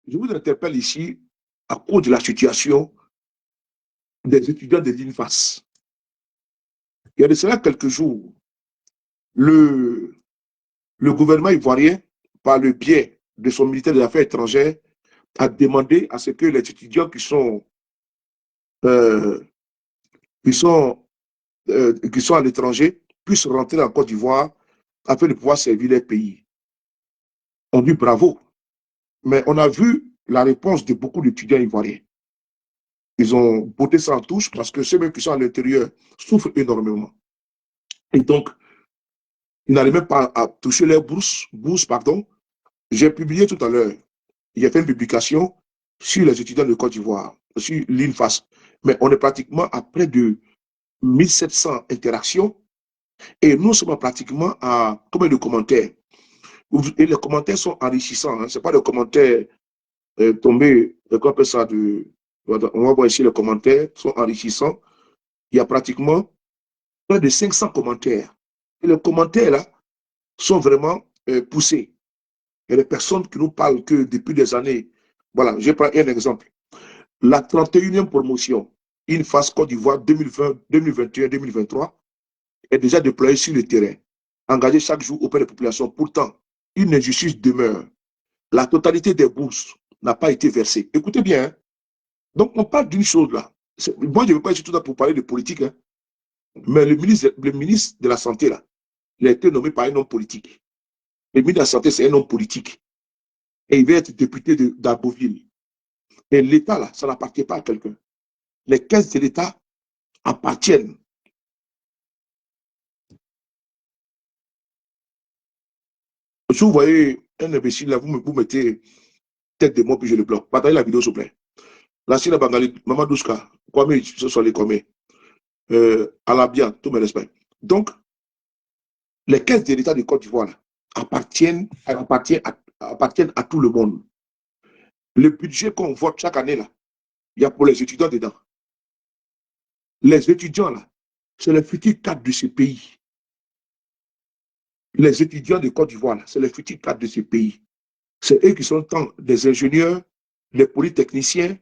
Je vous interpelle ici à cause de la situation des étudiants de l'INFAS. Il y a de cela quelques jours, le, le gouvernement ivoirien, par le biais de son ministère des Affaires étrangères, a demandé à ce que les étudiants euh, qui sont, qui sont à l'étranger puissent rentrer en Côte d'Ivoire afin de pouvoir servir les pays. On dit bravo, mais on a vu la réponse de beaucoup d'étudiants ivoiriens. Ils ont botté ça en touche parce que ceux-mêmes qui sont à l'intérieur souffrent énormément. Et donc, ils n'arrivent même pas à toucher leurs bourses, pardon. J'ai publié tout à l'heure, il y a fait une publication sur les étudiants de Côte d'Ivoire, sur l'INFAS. Mais on est pratiquement à près de 1700 interactions et nous sommes pratiquement à combien de commentaires? Et les commentaires sont enrichissants. Hein. Ce n'est pas des commentaires tombés, qu'on appelle ça de. On va voir ici les commentaires sont enrichissants. Il y a pratiquement près de 500 commentaires. Et les commentaires là sont vraiment poussés. Il y a des personnes qui nous parlent que depuis des années. Voilà, je prends un exemple. La 31e promotion, INFAS Côte d'Ivoire 2020, 2021, 2023, est déjà déployée sur le terrain, engagée chaque jour auprès des populations. Pourtant, une injustice demeure. La totalité des bourses n'a pas été versée. Écoutez bien, hein. Donc on parle d'une chose là. Moi, je ne veux pas être tout ça pour parler de politique, hein. Mais le ministre de la Santé, là, il a été nommé par un homme politique. Le ministre de la Santé, c'est un homme politique. Et il va être député d'Arboville. Et l'État, là, ça n'appartient pas à quelqu'un. Les caisses de l'État appartiennent. Si vous voyez un imbécile, là, vous mettez tête de mort, puis je le bloque. Partagez la vidéo, s'il vous plaît. La Sina Bangali, Maman Douska, Kwame, ce sont les Kwame. Alabia, tous mes respects. Donc, les caisses de l'État de Côte d'Ivoire appartiennent à tout le monde. Le budget qu'on vote chaque année, là, il y a pour les étudiants dedans. Les étudiants, là, c'est le futur cadre de ce pays. Les étudiants de Côte d'Ivoire, c'est le futur cadre de ce pays. C'est eux qui sont tant des ingénieurs, les polytechniciens,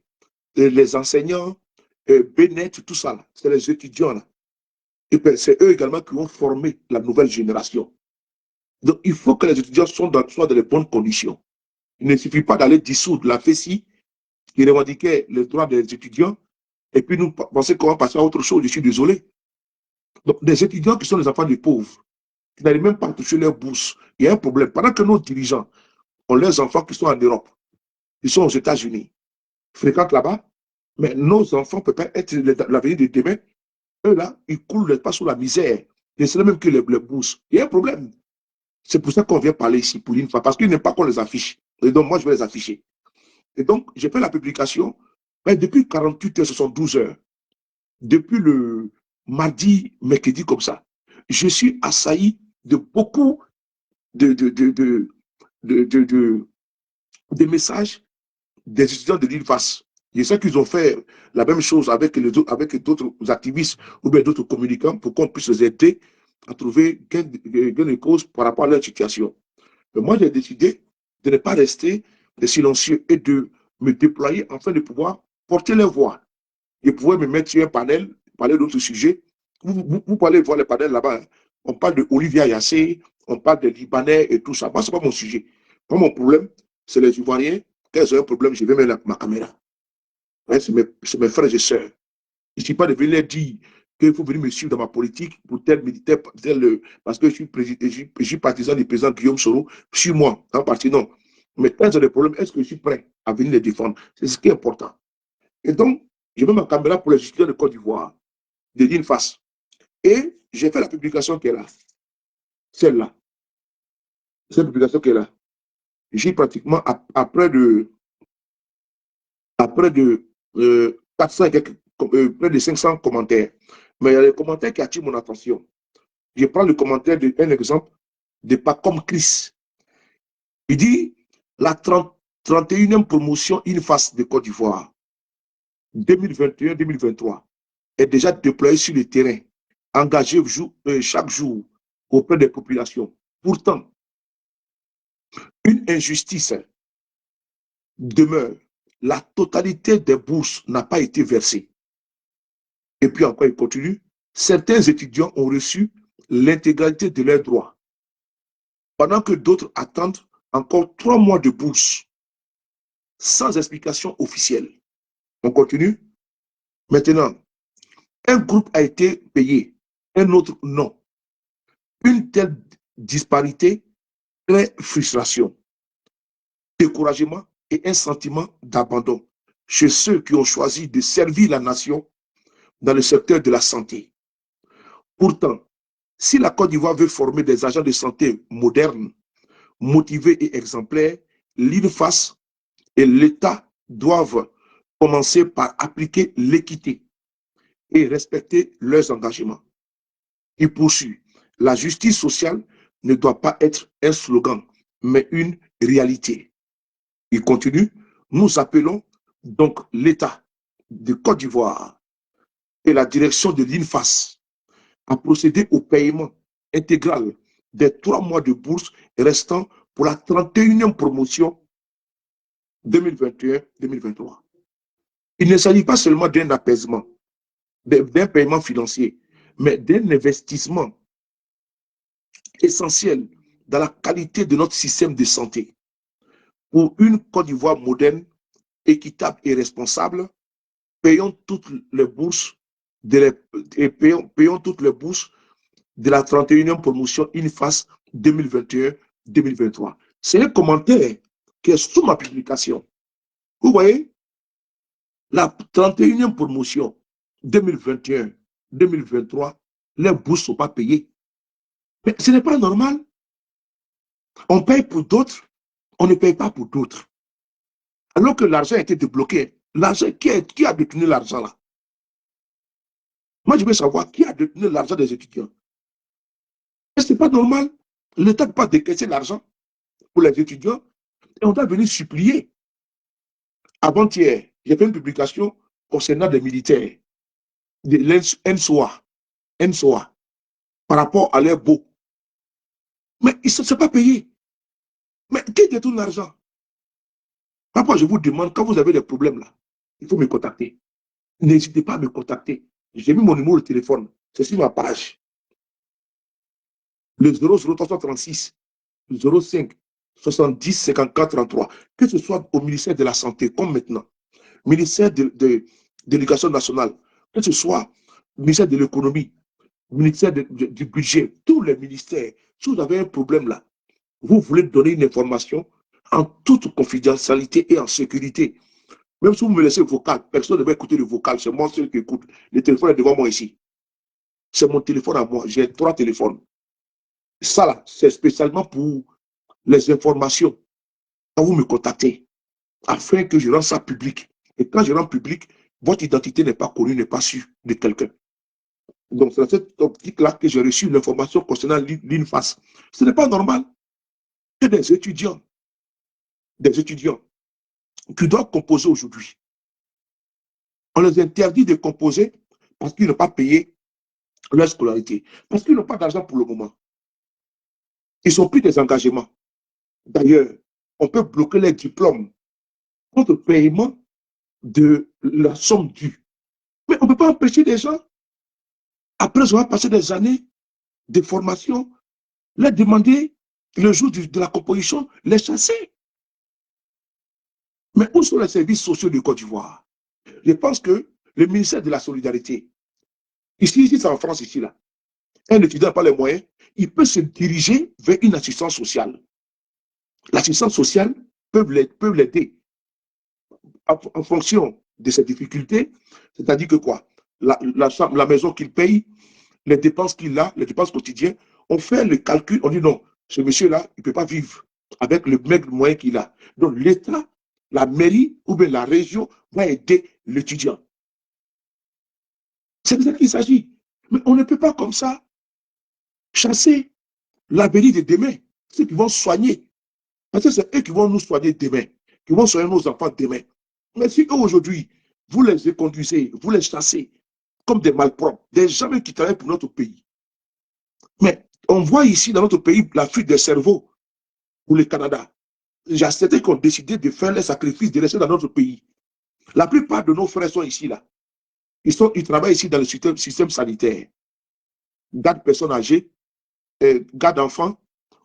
les enseignants, Bénet, tout ça, c'est les étudiants. Là. Et c'est eux également qui ont formé la nouvelle génération. Donc, il faut que les étudiants soient dans les bonnes conditions. Il ne suffit pas d'aller dissoudre la FESI qui revendiquait les droits des étudiants et puis nous penser qu'on va passer à autre chose. Je suis désolé. Donc, des étudiants qui sont les enfants des pauvres, qui n'arrivent même pas à toucher leurs bourses, il y a un problème. Pendant que nos dirigeants ont leurs enfants qui sont en Europe, ils sont aux États-Unis, fréquentent là-bas, mais nos enfants ne peuvent pas être l'avenir de demain. Eux, là, ils coulent pas sous la misère. Et c'est même que les bourses. Il y a un problème. C'est pour ça qu'on vient parler ici pour une fois, parce qu'ils n'aiment pas qu'on les affiche. Et donc, moi, je vais les afficher. Et donc, j'ai fait la publication. Mais depuis 48 heures, ce sont 12 heures. Depuis le mardi, mercredi, comme ça, je suis assailli de beaucoup de, de, de, de, de messages des étudiants de l'INFAS. Je sais qu'ils ont fait la même chose avec d'autres activistes ou bien d'autres communicants pour qu'on puisse les aider à trouver gain de cause par rapport à leur situation. Mais moi, j'ai décidé de ne pas rester silencieux et de me déployer afin de pouvoir porter leur voix et pouvoir me mettre sur un panel, parler d'autres sujets. Vous pouvez voir les panels là-bas. Hein. On parle de Olivia Yassé, on parle des Libanais et tout ça. Moi, ce n'est pas mon sujet. Moi, mon problème, c'est les Ivoiriens. Quand ils ont un problème, je vais mettre ma caméra. Ouais, c'est mes frères et sœurs. Je ne suis pas de venir dire qu'il faut venir me suivre dans ma politique pour tel militaire, parce que je suis partisan du président Guillaume Soro. Suis-moi, en partie, non. Mais quand ils ont des problèmes, est-ce que je suis prêt à venir les défendre? C'est ce qui est important. Et donc, je mets ma caméra pour les étudiants de Côte d'Ivoire, de l'INFAS. Et j'ai fait la publication qui est là. Celle-là. Cette publication qui est là. J'ai pratiquement, après de 400 près de 500 commentaires. Mais il y a des commentaires qui attirent mon attention. Je prends le commentaire d'un exemple de Pacom Chris. Il dit la 31e promotion INFAS de Côte d'Ivoire 2021-2023 est déjà déployée sur le terrain, engagée chaque jour auprès des populations. Pourtant, une injustice demeure. La totalité des bourses n'a pas été versée. Et puis encore, il continue. Certains étudiants ont reçu l'intégralité de leurs droits, pendant que d'autres attendent encore 3 mois de bourse, sans explication officielle. On continue. Maintenant, un groupe a été payé, un autre non. Une telle disparité crée frustration, découragement et un sentiment d'abandon chez ceux qui ont choisi de servir la nation dans le secteur de la santé. Pourtant, si la Côte d'Ivoire veut former des agents de santé modernes, motivés et exemplaires, l'INFAS et l'État doivent commencer par appliquer l'équité et respecter leurs engagements. Il poursuit. La justice sociale ne doit pas être un slogan, mais une réalité. Il continue. Nous appelons donc l'État de Côte d'Ivoire et la direction de l'INFAS à procéder au paiement intégral des 3 mois de bourse restants pour la 31e promotion 2021-2023. Il ne s'agit pas seulement d'un apaisement, d'un paiement financier, mais d'un investissement essentiel dans la qualité de notre système de santé. Pour une Côte d'Ivoire moderne, équitable et responsable, payons toutes les bourses payons toutes les bourses de la 31e promotion INFAS 2021-2023. C'est un commentaire qui est sous ma publication. Vous voyez, la 31e promotion 2021-2023, les bourses ne sont pas payées. Mais ce n'est pas normal. On paye pour d'autres, on ne paye pas pour d'autres. Alors que l'argent a été débloqué. L'argent, qui a détenu l'argent là? Moi, je veux savoir qui a détenu l'argent des étudiants. Ce n'est pas normal. L'État ne peut pas décaisser l'argent pour les étudiants et on doit venir supplier. Avant-hier, j'ai fait une publication concernant des militaires de l'ENSOA, par rapport à leur beau. Mais ils ne sont pas payés. Mais qui détourne l'argent? Parfois, je vous demande, quand vous avez des problèmes là, il faut me contacter. N'hésitez pas à me contacter. J'ai mis mon numéro de téléphone. C'est sur ma page. Le 00336 05 70 54 33. Que ce soit au ministère de la Santé, comme maintenant, ministère de l'Éducation nationale, que ce soit ministère de l'Économie, ministère du Budget, tous les ministères, si vous avez un problème là, vous voulez donner une information en toute confidentialité et en sécurité. Même si vous me laissez le vocal, personne ne va écouter le vocal, c'est moi seul qui écoute. Le téléphone est devant moi ici. C'est mon téléphone à moi, j'ai 3 téléphones. Ça là, c'est spécialement pour les informations. Quand vous me contactez, afin que je rende ça public. Et quand je rends public, votre identité n'est pas connue, n'est pas sûre de quelqu'un. Donc, c'est dans cette optique-là que j'ai reçu l'information concernant l'INFAS. Ce n'est pas normal que des étudiants qui doivent composer aujourd'hui, on les interdit de composer parce qu'ils n'ont pas payé leur scolarité, parce qu'ils n'ont pas d'argent pour le moment. Ils ont pris des engagements. D'ailleurs, on peut bloquer les diplômes contre paiement de la somme due. Mais on ne peut pas empêcher les gens, après avoir passé des années de formation, les demander le jour de la composition, les chasser. Mais où sont les services sociaux de Côte d'Ivoire? Je pense que le ministère de la Solidarité, ici c'est en France, ici, là, un étudiant n'a pas les moyens, il peut se diriger vers une assistance sociale. L'assistance sociale peut l'aider en fonction de ses difficultés, c'est-à-dire que quoi? La maison qu'il paye, les dépenses qu'il a, les dépenses quotidiennes, on fait le calcul, on dit non, ce monsieur-là, il ne peut pas vivre avec le maigre moyen qu'il a. Donc l'État, la mairie ou bien la région va aider l'étudiant. C'est de ça qu'il s'agit. Mais on ne peut pas comme ça chasser l'avenir de demain, ceux qui vont soigner. Parce que c'est eux qui vont nous soigner demain, qui vont soigner nos enfants demain. Mais si aujourd'hui, vous les conduisez, vous les chassez comme des malpropres, des gens qui travaillent pour notre pays. Mais on voit ici dans notre pays la fuite des cerveaux pour le Canada. j'ai certains qui ont décidé de faire les sacrifices, de rester dans notre pays. La plupart de nos frères sont ici, là. Ils travaillent ici dans le système sanitaire. Garde personnes âgées, garde enfants,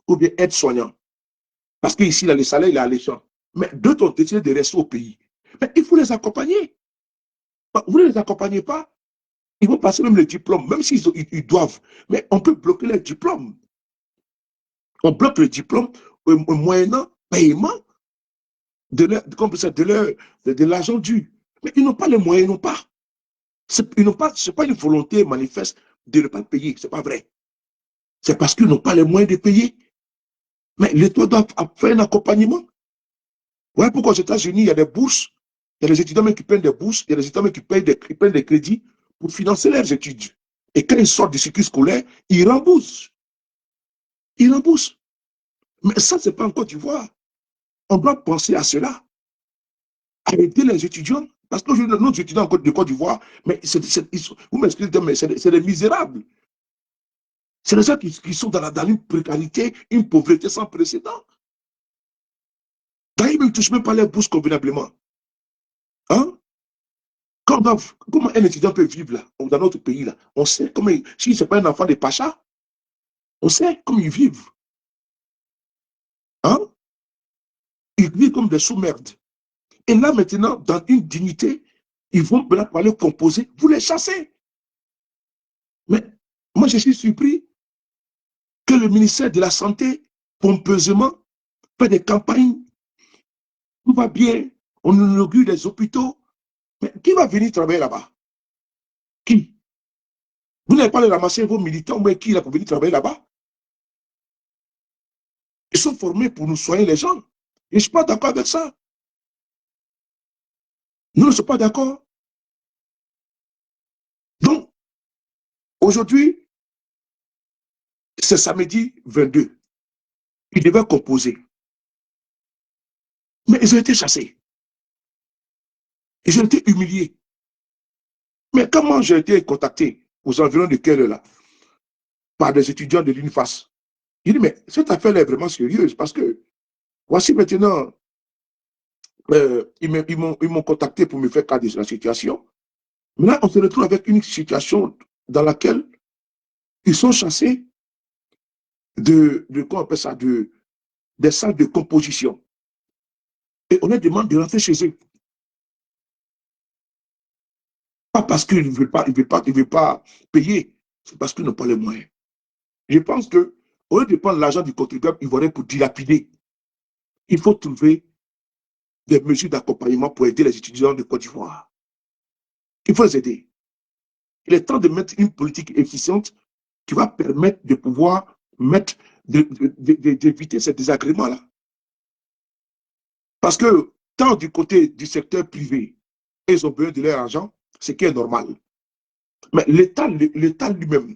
ou bien aide-soignants. Parce qu'ici, là, le salaire, il est alléchant. Mais d'autres ont décidé de rester au pays. Mais il faut les accompagner. Vous ne les accompagnez pas, ils vont passer même le diplôme, même s'ils ils doivent. Mais on peut bloquer les diplômes. On bloque le diplôme moyennant paiement de l'argent dû. Mais ils n'ont pas les moyens, ils n'ont pas. Ce n'est pas une volonté manifeste de ne pas payer, ce n'est pas vrai. C'est parce qu'ils n'ont pas les moyens de payer. Mais l'État doit faire un accompagnement. Voilà pourquoi aux États-Unis, il y a des bourses, il y a des étudiants qui prennent des bourses, il y a des étudiants qui prennent des crédits pour financer leurs études. Et quand ils sortent du cycle scolaire, ils remboursent. Ils remboursent. Mais ça, ce n'est pas en Côte d'Ivoire. On doit penser à cela. Arrêter les étudiants. Parce que nos étudiants de Côte d'Ivoire, mais vous m'excusez, mais c'est des misérables. C'est des gens qui sont dans une précarité, une pauvreté sans précédent. D'ailleurs, ils ne touchent même pas les bourses convenablement. Hein? Comment un étudiant peut vivre là, dans notre pays là? On sait comment, si ce n'est pas un enfant de Pacha, on sait comment ils vivent. Hein? Ils vivent comme des sous-merdes. Et là maintenant, dans une dignité, ils vont pour aller composer, vous les chassez. Mais moi je suis surpris que le ministère de la Santé, pompeusement, fait des campagnes, tout va bien, on inaugure des hôpitaux, mais qui va venir travailler là-bas? Qui? Vous n'avez pas les ramasser vos militants, mais qui là pour venir travailler là-bas? Ils sont formés pour nous soigner les gens. Et je ne suis pas d'accord avec ça. Nous ne sommes pas d'accord. Donc, aujourd'hui, c'est samedi 22. Ils devaient composer. Mais ils ont été chassés. Ils ont été humiliés. Mais comment j'ai été contacté aux environs de quelle heure là? Par des étudiants de l'UNIFAS. Il dit, mais cette affaire-là est vraiment sérieuse parce que voici maintenant, ils m'ont contacté pour me faire cas de la situation. Maintenant, on se retrouve avec une situation dans laquelle ils sont chassés comment on appelle ça, des salles de composition. Et on leur demande de rentrer chez eux. Pas parce qu'ils ne veulent pas payer, c'est parce qu'ils n'ont pas les moyens. Je pense que, au lieu de prendre l'argent du contribuable ivoirien pour dilapider, il faut trouver des mesures d'accompagnement pour aider les étudiants de Côte d'Ivoire. Il faut les aider. Il est temps de mettre une politique efficiente qui va permettre de pouvoir d'éviter ces désagréments-là. Parce que tant du côté du secteur privé, ils ont besoin de leur argent, ce qui est normal. Mais l'État lui-même,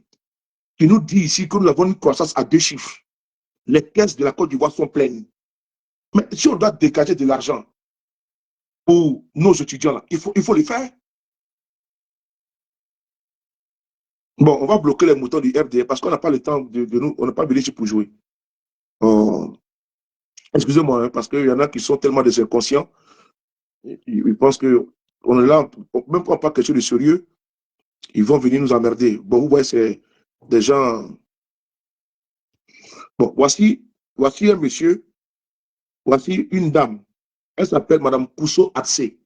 qui nous dit ici que nous avons une croissance à 2 chiffres, les caisses de la Côte d'Ivoire sont pleines. Mais si on doit dégager de l'argent pour nos étudiants, là, il faut le faire. Bon, on va bloquer les moutons du RDA parce qu'on n'a pas le temps de nous, on n'a pas venu ici pour jouer. Excusez-moi, hein, parce qu'il y en a qui sont tellement des inconscients, ils pensent qu'on est là, même quand on parle quelque chose de sérieux, ils vont venir nous emmerder. Bon, vous voyez, c'est des gens. Bon, voici un monsieur, voici une dame. Elle s'appelle Madame Kousso Atsé.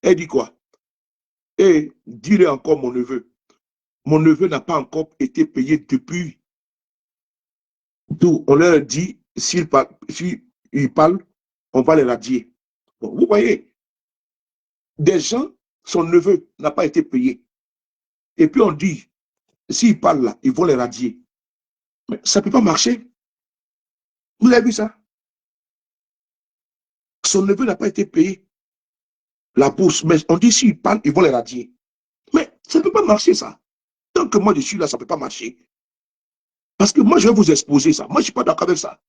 Elle dit quoi? Et dis-le encore mon neveu. Mon neveu n'a pas encore été payé depuis tout. On leur dit, s'il parle, on va les radier. Bon, vous voyez, des gens, son neveu n'a pas été payé. Et puis on dit, s'il parle là, ils vont les radier. Mais ça ne peut pas marcher. Vous avez vu ça? Son neveu n'a pas été payé. La bourse, mais on dit, s'il parle, ils vont les radier. Mais ça ne peut pas marcher, ça. Tant que moi je suis là, ça ne peut pas marcher. Parce que moi, je vais vous exposer ça. Moi, je ne suis pas d'accord avec ça.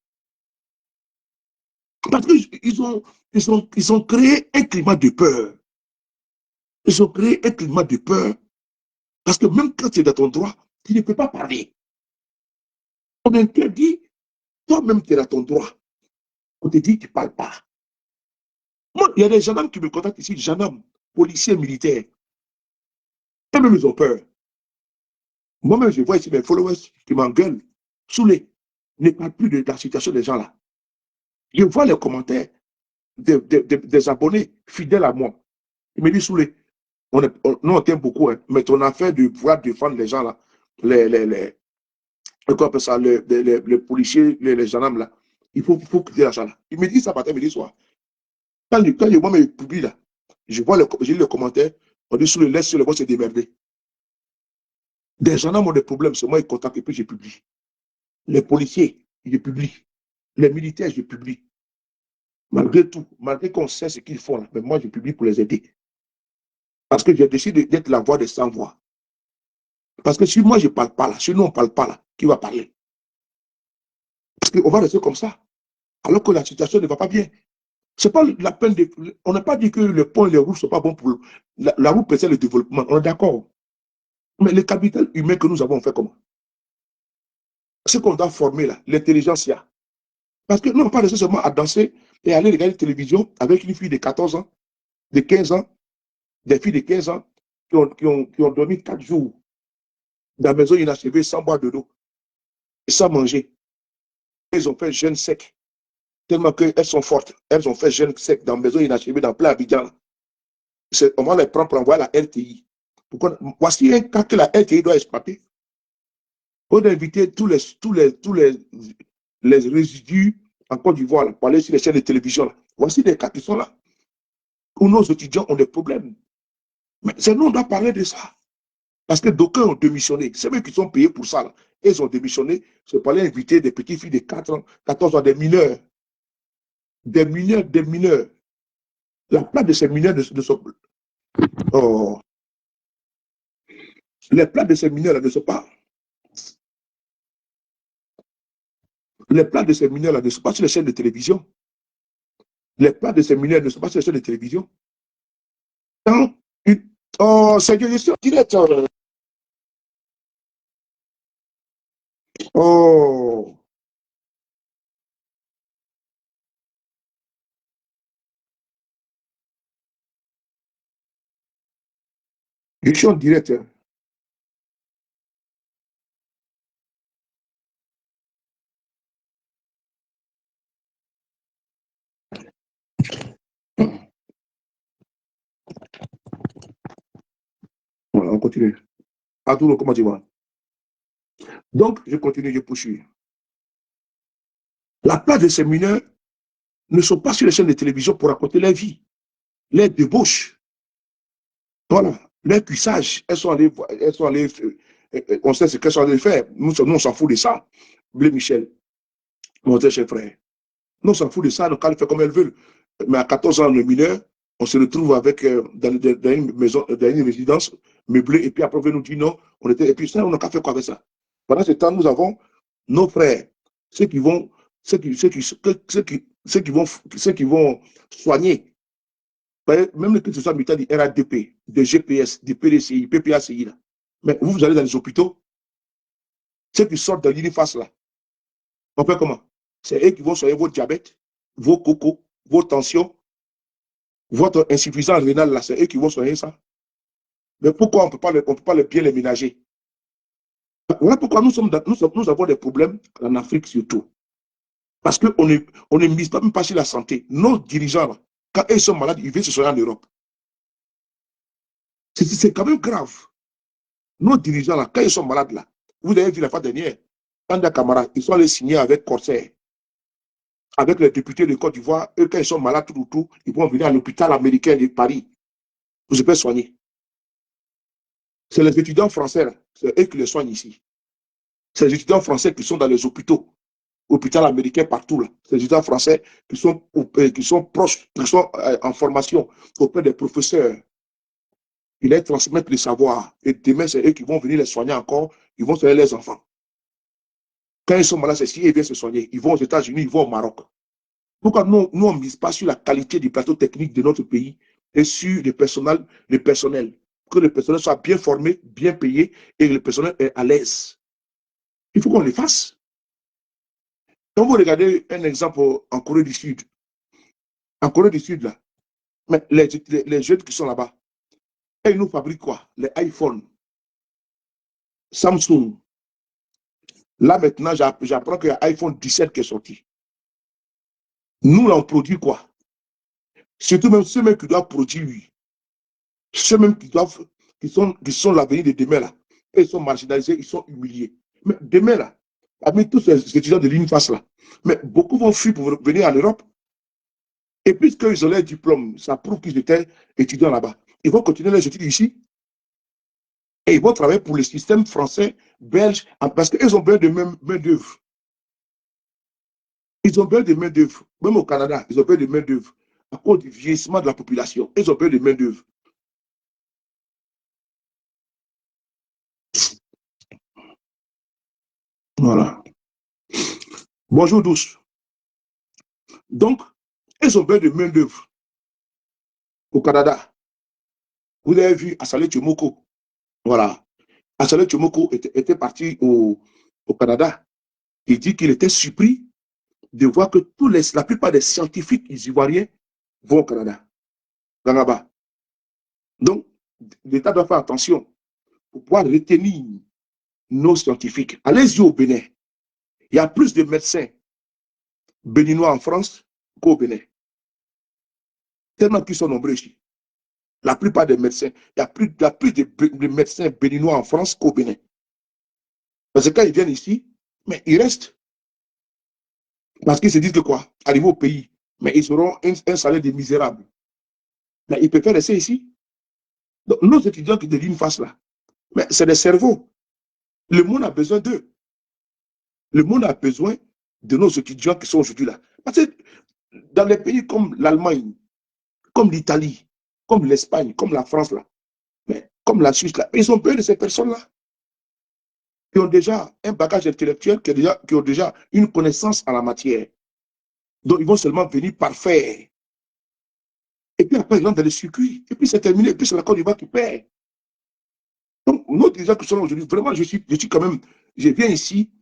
Parce qu'ils ont créé un climat de peur. Ils ont créé un climat de peur. Parce que même quand tu es dans ton droit, tu ne peux pas parler. On interdit, toi-même, tu es dans ton droit. On te dit, tu ne parles pas. Moi, il y a des gendarmes qui me contactent ici, gendarmes, policiers, militaires. Eux-mêmes, ils ont peur. Moi-même, je vois ici mes followers qui m'engueulent, saoulés. Ne parlent plus de la situation des gens là. Je vois les commentaires des abonnés fidèles à moi. Ils me disent, saoulés, nous on t'aime beaucoup, hein, mais ton affaire de pouvoir défendre les gens là, comment on appelle ça, les policiers, les gendarmes là, il faut quitter la salle là. Ils me disent ça matin, midi, soir. Quand moi me publie là, j'ai lu les commentaires, on dit sous le laisse sur le boss se démerder. Des gendarmes ont des problèmes, c'est moi ils contactent et puis je publie. Les policiers, je publie. Les militaires, je publie. Malgré tout, malgré qu'on sait ce qu'ils font là, mais moi je publie pour les aider. Parce que j'ai décidé d'être la voix des sans-voix. Parce que si moi je ne parle pas là, si nous on ne parle pas là, qui va parler? Parce qu'on va rester comme ça, alors que la situation ne va pas bien. C'est pas la peine de. On n'a pas dit que les ponts et les routes ne sont pas bons pour. La route précède le développement, on est d'accord. Mais le capital humain que nous avons, on fait comment? Ce qu'on doit former là, l'intelligence, il y a. Parce que nous, on pas rester seulement à danser et aller regarder la télévision avec une fille de 14 ans, de 15 ans, des filles de 15 ans qui ont dormi 4 jours dans la maison inachevée sans boire de l'eau et sans manger. Elles ont fait jeûne sec, tellement qu'elles sont fortes. Elles ont fait jeûne sec dans la maison inachevée, dans plein Abidjan. On va les prendre pour envoyer la RTI. Voici un cas que la RTI doit exploiter. On a invité les résidus en Côte d'Ivoire pour aller sur les chaînes de télévision. Là. Voici des cas qui sont là, où nos étudiants ont des problèmes. Mais c'est nous, on doit parler de ça. Parce que d'aucuns ont démissionné. C'est eux qui sont payés pour ça. Là. Ils ont démissionné. C'est pour aller inviter des petites filles de 4 ans, 14 ans, des mineurs. Des mineurs, des mineurs. La plate de ces mineurs ne sont pas. Oh, les plates de ces mineurs-là ne sont pas. Les plates de ces mineurs-là ne sont pas sur les chaînes de télévision. Les plates de ces mineurs ne sont pas sur les chaînes de télévision. Quand oh, c'est que je suis en direct. Oh, je suis en direct. Voilà, on continue. Arturo, comment tu vas? Donc, je continue, je poursuis. La plupart de ces mineurs ne sont pas sur les chaînes de télévision pour raconter leur vie, leur débauche. Voilà, leur cuissage. Elles sont allées, on sait ce qu'elles sont allées faire. Nous, on s'en fout de ça. Blé Michel, mon très cher frère. Nous, on s'en fout de ça, donc elles font comme elles veulent. Mais à 14 ans, le mineur, on se retrouve avec, dans une maison, dans une résidence meublée, et puis après, on veut nous dire non, et puis ça, on n'a qu'à faire quoi avec ça? Pendant ce temps, nous avons nos frères, ceux qui vont, ceux qui vont soigner, même que ce soit militaire du RADP, de GPS, du PDCI, PPACI, là. Mais vous allez dans les hôpitaux, ceux qui sortent de l'uniface, là, on fait comment? C'est eux qui vont soigner vos diabètes, vos cocos, vos tensions, votre insuffisance rénale, là, c'est eux qui vont soigner ça. Mais pourquoi on peut pas bien les ménager? Voilà pourquoi nous avons des problèmes en Afrique surtout. Parce qu'on ne mise pas même pas sur la santé. Nos dirigeants, là, quand ils sont malades, ils viennent se soigner en Europe. C'est quand même grave. Nos dirigeants, là, quand ils sont malades, là, vous avez vu la fois dernière, Tanda Camara, ils sont allés signer avec Corsair, avec les députés de Côte d'Ivoire. Eux, quand ils sont malades, tout, ils vont venir à l'hôpital américain de Paris pour se faire soigner. C'est les étudiants français, c'est eux qui les soignent ici. C'est les étudiants français qui sont dans les hôpitaux américains partout. Là. C'est les étudiants français qui sont proches, qui sont en formation auprès des professeurs. Ils les transmettent le savoir. Et demain, c'est eux qui vont venir les soigner encore. Ils vont soigner les enfants. Quand ils sont malades, c'est si ils viennent se soigner. Ils vont aux États-Unis, ils vont au Maroc. Pourquoi nous on ne mise pas sur la qualité du plateau technique de notre pays et sur le personnel, que le personnel soit bien formé, bien payé et que le personnel est à l'aise. Il faut qu'on le fasse. On va regarder un exemple en Corée du Sud. En Corée du Sud, là, mais les jeunes qui sont là-bas, ils nous fabriquent quoi? Les iPhones, Samsung. Là, maintenant, j'apprends qu'il y a iPhone 17 qui est sorti. Nous, là, on produit quoi? Surtout même ceux qui doivent produire, ceux qui sont l'avenir de demain, là. Et ils sont marginalisés, ils sont humiliés. Mais demain, là, parmi tous ces étudiants de l'UNIFAS, là, mais beaucoup vont fuir pour venir en Europe. Et puisqu'ils ont leur diplôme, ça prouve qu'ils étaient étudiants là-bas. Ils vont continuer leurs études ici et ils vont travailler pour le système français, belge, parce qu'ils ont besoin de main-d'œuvre. Ils ont besoin de main-d'œuvre. Même au Canada, ils ont besoin de main-d'œuvre. À cause du vieillissement de la population, ils ont besoin de main-d'œuvre. Voilà. Bonjour, douce. Donc, ils ont besoin de main-d'œuvre au Canada. Vous avez vu Assalé Tchomoko. Voilà. Assalé Tchomoko était parti au Canada. Il dit qu'il était surpris de voir que la plupart des scientifiques ivoiriens vont au Canada, là-bas. Donc, l'État doit faire attention pour pouvoir retenir nos scientifiques. Allez-y au Bénin. Il y a plus de médecins béninois en France qu'au Bénin. Tellement qu'ils sont nombreux ici. La plupart des médecins, il y a plus de médecins béninois en France qu'au Bénin. Parce que quand ils viennent ici, mais ils restent. Parce qu'ils se disent que quoi? Arriver au pays, mais ils auront un salaire de misérable. Mais ils préfèrent rester ici. Donc, nos étudiants qui de l'UNIFAS là, mais c'est des cerveaux. Le monde a besoin d'eux. Le monde a besoin de nos étudiants qui sont aujourd'hui là. Parce que dans les pays comme l'Allemagne, comme l'Italie, comme l'Espagne, comme la France là, mais comme la Suisse là, ils ont besoin de ces personnes-là qui ont déjà un bagage intellectuel, qui ont déjà une connaissance en la matière. Donc ils vont seulement venir parfaire. Et puis après, ils rentrent dans le circuit. Et puis c'est terminé. Et puis c'est la Côte d'Ivoire qui perd. Donc, nos dirigeants qui sont là aujourd'hui, vraiment, je suis quand même, je viens ici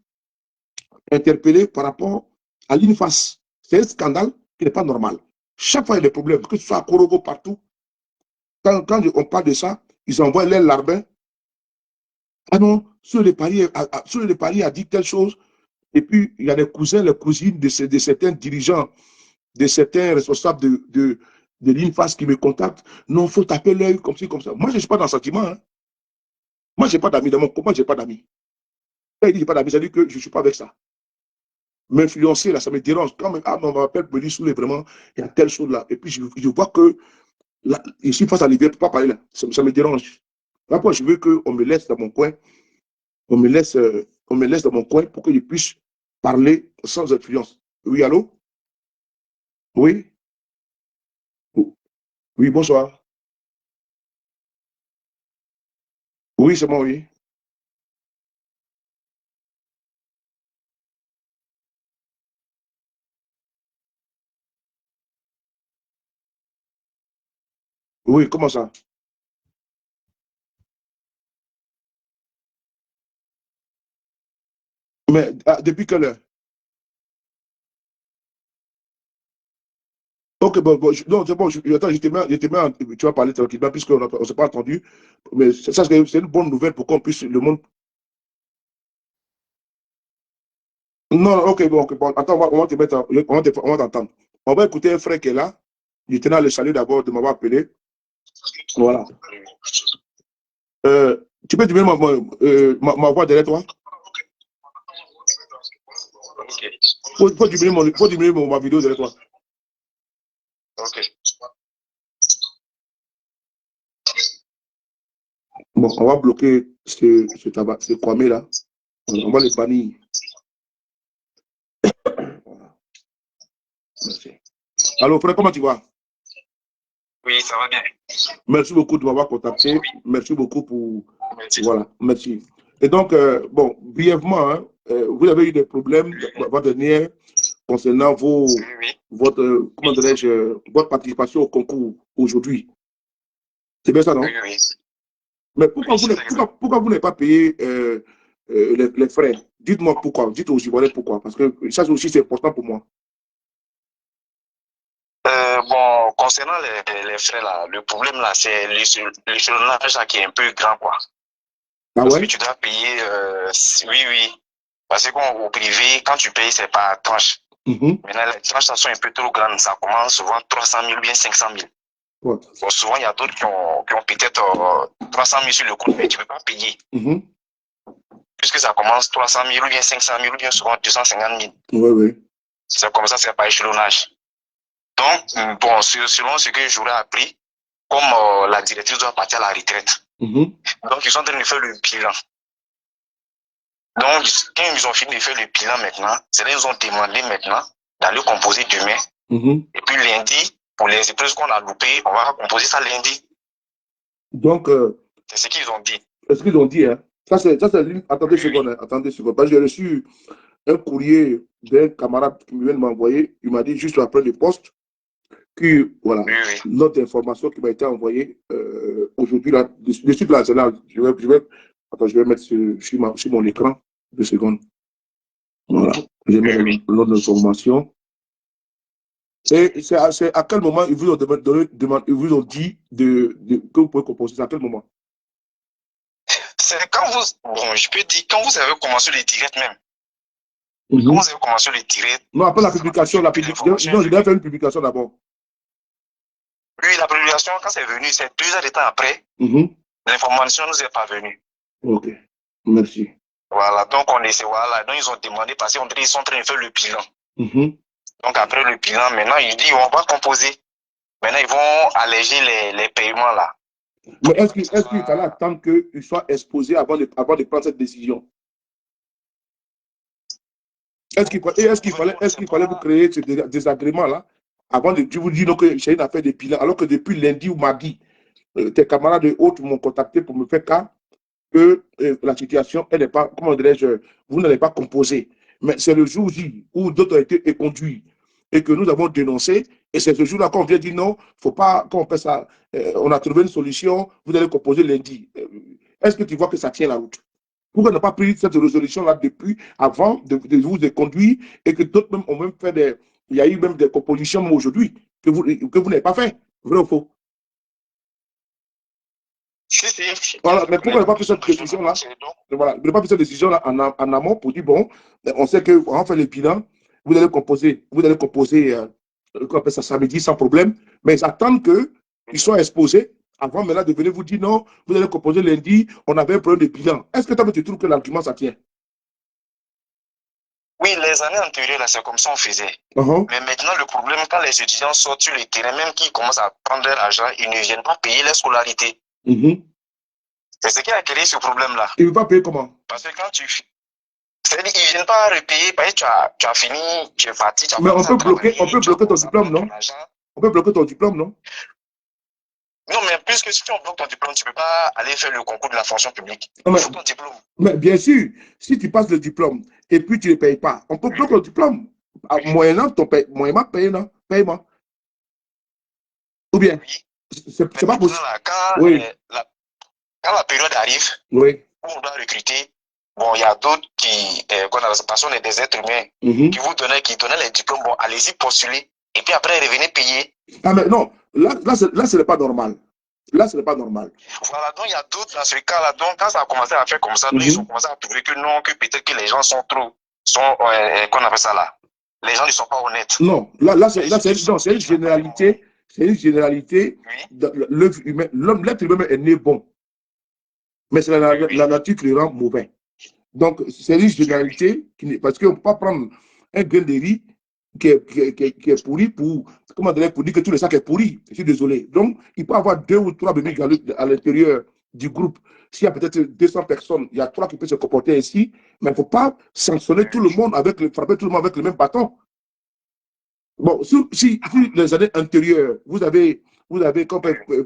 interpellé par rapport à l'UNIFAS. C'est un scandale qui n'est pas normal. Chaque fois, il y a des problèmes, que ce soit à Korogo, partout. Quand on parle de ça, ils envoient les larbins. Ah non, sur le pari a dit telle chose. Et puis, il y a les cousins, les cousines de certains dirigeants, de certains responsables de l'UNIFAS qui me contactent. Non, il faut taper l'œil comme ci, comme ça. Moi, je ne suis pas dans le sentiment. Hein. Moi, je n'ai pas d'amis dans mon coin. Moi, je n'ai pas d'amis. Quand il dit que je n'ai pas d'amis, ça dit que je ne suis pas avec ça. M'influencer, là, ça me dérange. Quand même, ah, on m'appelle Beli Soulé, vraiment, il y a telle chose là. Et puis, je vois que là, je suis face à l'hiver, je ne peux pas parler là. Ça me dérange. Après, je veux qu'on me laisse dans mon coin. On me laisse dans mon coin pour que je puisse parler sans influence. Oui, allô? Oui? Oui, bonsoir. Oui, c'est moi, oui. Oui, comment ça? Mais depuis quelle heure? Ok, bon, non, c'est bon, attends, tu vas parler tranquillement, puisqu'on ne s'est pas entendu. Mais ça, c'est une bonne nouvelle pour qu'on puisse, le monde. Non, ok, bon, ok, bon, attends, on va te mettre, on va t'entendre. On va écouter un frère qui est là. Je tenais à le saluer d'abord de m'avoir appelé. Voilà. Tu peux diminuer ma voix derrière toi? Faut diminuer ma vidéo derrière toi. Bon, on va bloquer ce Kwame là. On va le bannir. Voilà. Merci. Alors, frère, comment tu vas? Oui, ça va bien. Merci beaucoup de m'avoir contacté. Merci beaucoup pour. Merci. Voilà, merci. Et donc, bon, brièvement, hein, vous avez eu des problèmes votre dernière concernant comment dirais-je, votre participation au concours aujourd'hui. C'est bien ça, non? Oui, oui. Mais pourquoi vous n'avez pas payé les frais. Dites-moi pourquoi. Dites aux Ivoiriens pourquoi. Parce que ça aussi, c'est important pour moi. Bon, concernant les frais là, le problème là, c'est l'échelonnage là qui est un peu grand, quoi. Ah Parce que ouais? tu dois payer, oui, oui. Parce qu'au privé, quand tu payes, c'est par tranche. Maintenant, les tranches ça sont un peu trop grandes. Ça commence souvent 300 000 ou bien 500 000. What? Bon, souvent, il y a d'autres qui ont peut-être 300 000 sur le compte, mais tu ne peux pas payer. Puisque ça commence 300 000 ou bien 500 000 ou bien souvent 250 000. Oui, oui. C'est comme ça, c'est par échelonnage. Donc, bon, selon ce que j'aurais appris, comme la directrice doit partir à la retraite. Donc, ils sont en train de faire le bilan. Donc, quand ils ont fini de faire le bilan maintenant, c'est là qu'ils nous ont demandé maintenant d'aller composer demain. Et puis lundi, pour les épreuves qu'on a loupées, on va composer ça lundi. Donc, c'est ce qu'ils ont dit. C'est ce qu'ils ont dit, hein. Ça, c'est attendez une seconde, hein, attendez une seconde. Parce que j'ai reçu un courrier d'un camarade qui vient de m'envoyer. Il m'a dit juste après le poste que, voilà, notre information qui m'a été envoyée aujourd'hui, là, dessus de la là, attends, je vais mettre sur mon écran, 2 secondes. Voilà, j'ai mis l'autre information. Et c'est à quel moment ils vous ont ils vous ont dit que vous pouvez composer? C'est à quel moment? C'est quand vous, bon, je peux dire, quand vous avez commencé le direct même. Quand vous avez commencé le direct. Non, après la publication, non, je dois faire une publication d'abord. Oui, la publication, quand c'est venu, c'est 2 heures de temps après. L'information ne nous est pas venue. Ok, merci. Voilà, donc on essaie, voilà, donc ils ont demandé parce qu'ils sont en train de faire le bilan. Donc après le bilan, maintenant, ils disent on va composer. Maintenant, ils vont alléger les paiements là. Mais est-ce qu'il fallait attendre qu'il soit exposé avant de prendre cette décision? Est-ce qu'il fallait vous créer ce désagrément-là avant de vous dire que j'ai une affaire de bilan, alors que depuis lundi ou mardi, tes camarades et autres m'ont contacté pour me faire cas que la situation, elle n'est pas, comment dirais-je, vous n'allez pas composer. Mais c'est le jour où d'autres ont été éconduits et que nous avons dénoncé. Et c'est ce jour-là qu'on vient dire non, il ne faut pas qu'on fait ça. On a trouvé une solution, vous allez composer lundi. Est-ce que tu vois que ça tient la route? Pourquoi n'a pas pris cette résolution-là depuis, avant de vous conduire et que d'autres même ont même fait il y a eu même des compositions aujourd'hui que vous n'avez pas fait? Vrai ou faux? Voilà, mais pourquoi n'a pas pris cette décision-là? Voilà, n'a pas pris cette décision-là en amont pour dire bon, on sait qu'on fait le bilan, vous allez composer qu'on appelle ça samedi sans problème, mais ils attendent qu'ils soient exposés avant maintenant de venir vous dire non, vous allez composer lundi, on avait un problème de bilan. Est-ce que tu trouves que l'argument ça tient? Oui, les années antérieures, là, c'est comme ça on faisait. Mais maintenant, le problème, quand les étudiants sortent sur le terrain, même qu'ils commencent à prendre leur argent, ils ne viennent pas payer leur scolarité. C'est ce qui a créé ce problème-là. Ils ne veulent pas payer comment? Parce que quand tu... C'est-à-dire qu'ils ne viennent pas repayer parce que tu as fini, tu es parti. Mais on peut bloquer ton diplôme, non? On peut bloquer ton diplôme, non? Non, mais puisque si on bloque ton diplôme, tu ne peux pas aller faire le concours de la fonction publique. Il faut ton diplôme. Mais bien sûr, si tu passes le diplôme et puis tu ne payes pas, on peut bloquer le diplôme. Moyennant ton paiement. Ou bien, c'est pas possible. Quand la période arrive, où on doit recruter, bon, il y a d'autres qui, parce qu'on est des êtres humains, qui donnaient les diplômes, bon, allez-y postuler, et puis après, revenez payer. Ah, mais non, là ce n'est pas normal. Là, ce n'est pas normal. Voilà, donc il y a d'autres dans ce cas-là. Donc, quand ça a commencé à faire comme ça, ils ont commencé à trouver que non, que peut-être que les gens sont qu'on appelle ça là. Les gens ne sont pas honnêtes. Non, là c'est une généralité. C'est une généralité. L'être humain est né bon. Mais c'est la nature qui le rend mauvais. Donc, c'est une généralité parce qu'on ne peut pas prendre un grain de riz qui est pourri pour dire que tout le sac est pourri. Je suis désolé. Donc, il peut y avoir 2 ou 3 bébés à l'intérieur du groupe. S'il y a peut-être 200 personnes, il y a 3 qui peuvent se comporter ainsi, mais il ne faut pas sanctionner tout le monde frapper tout le monde avec le même bâton. Bon, si les années antérieures, vous avez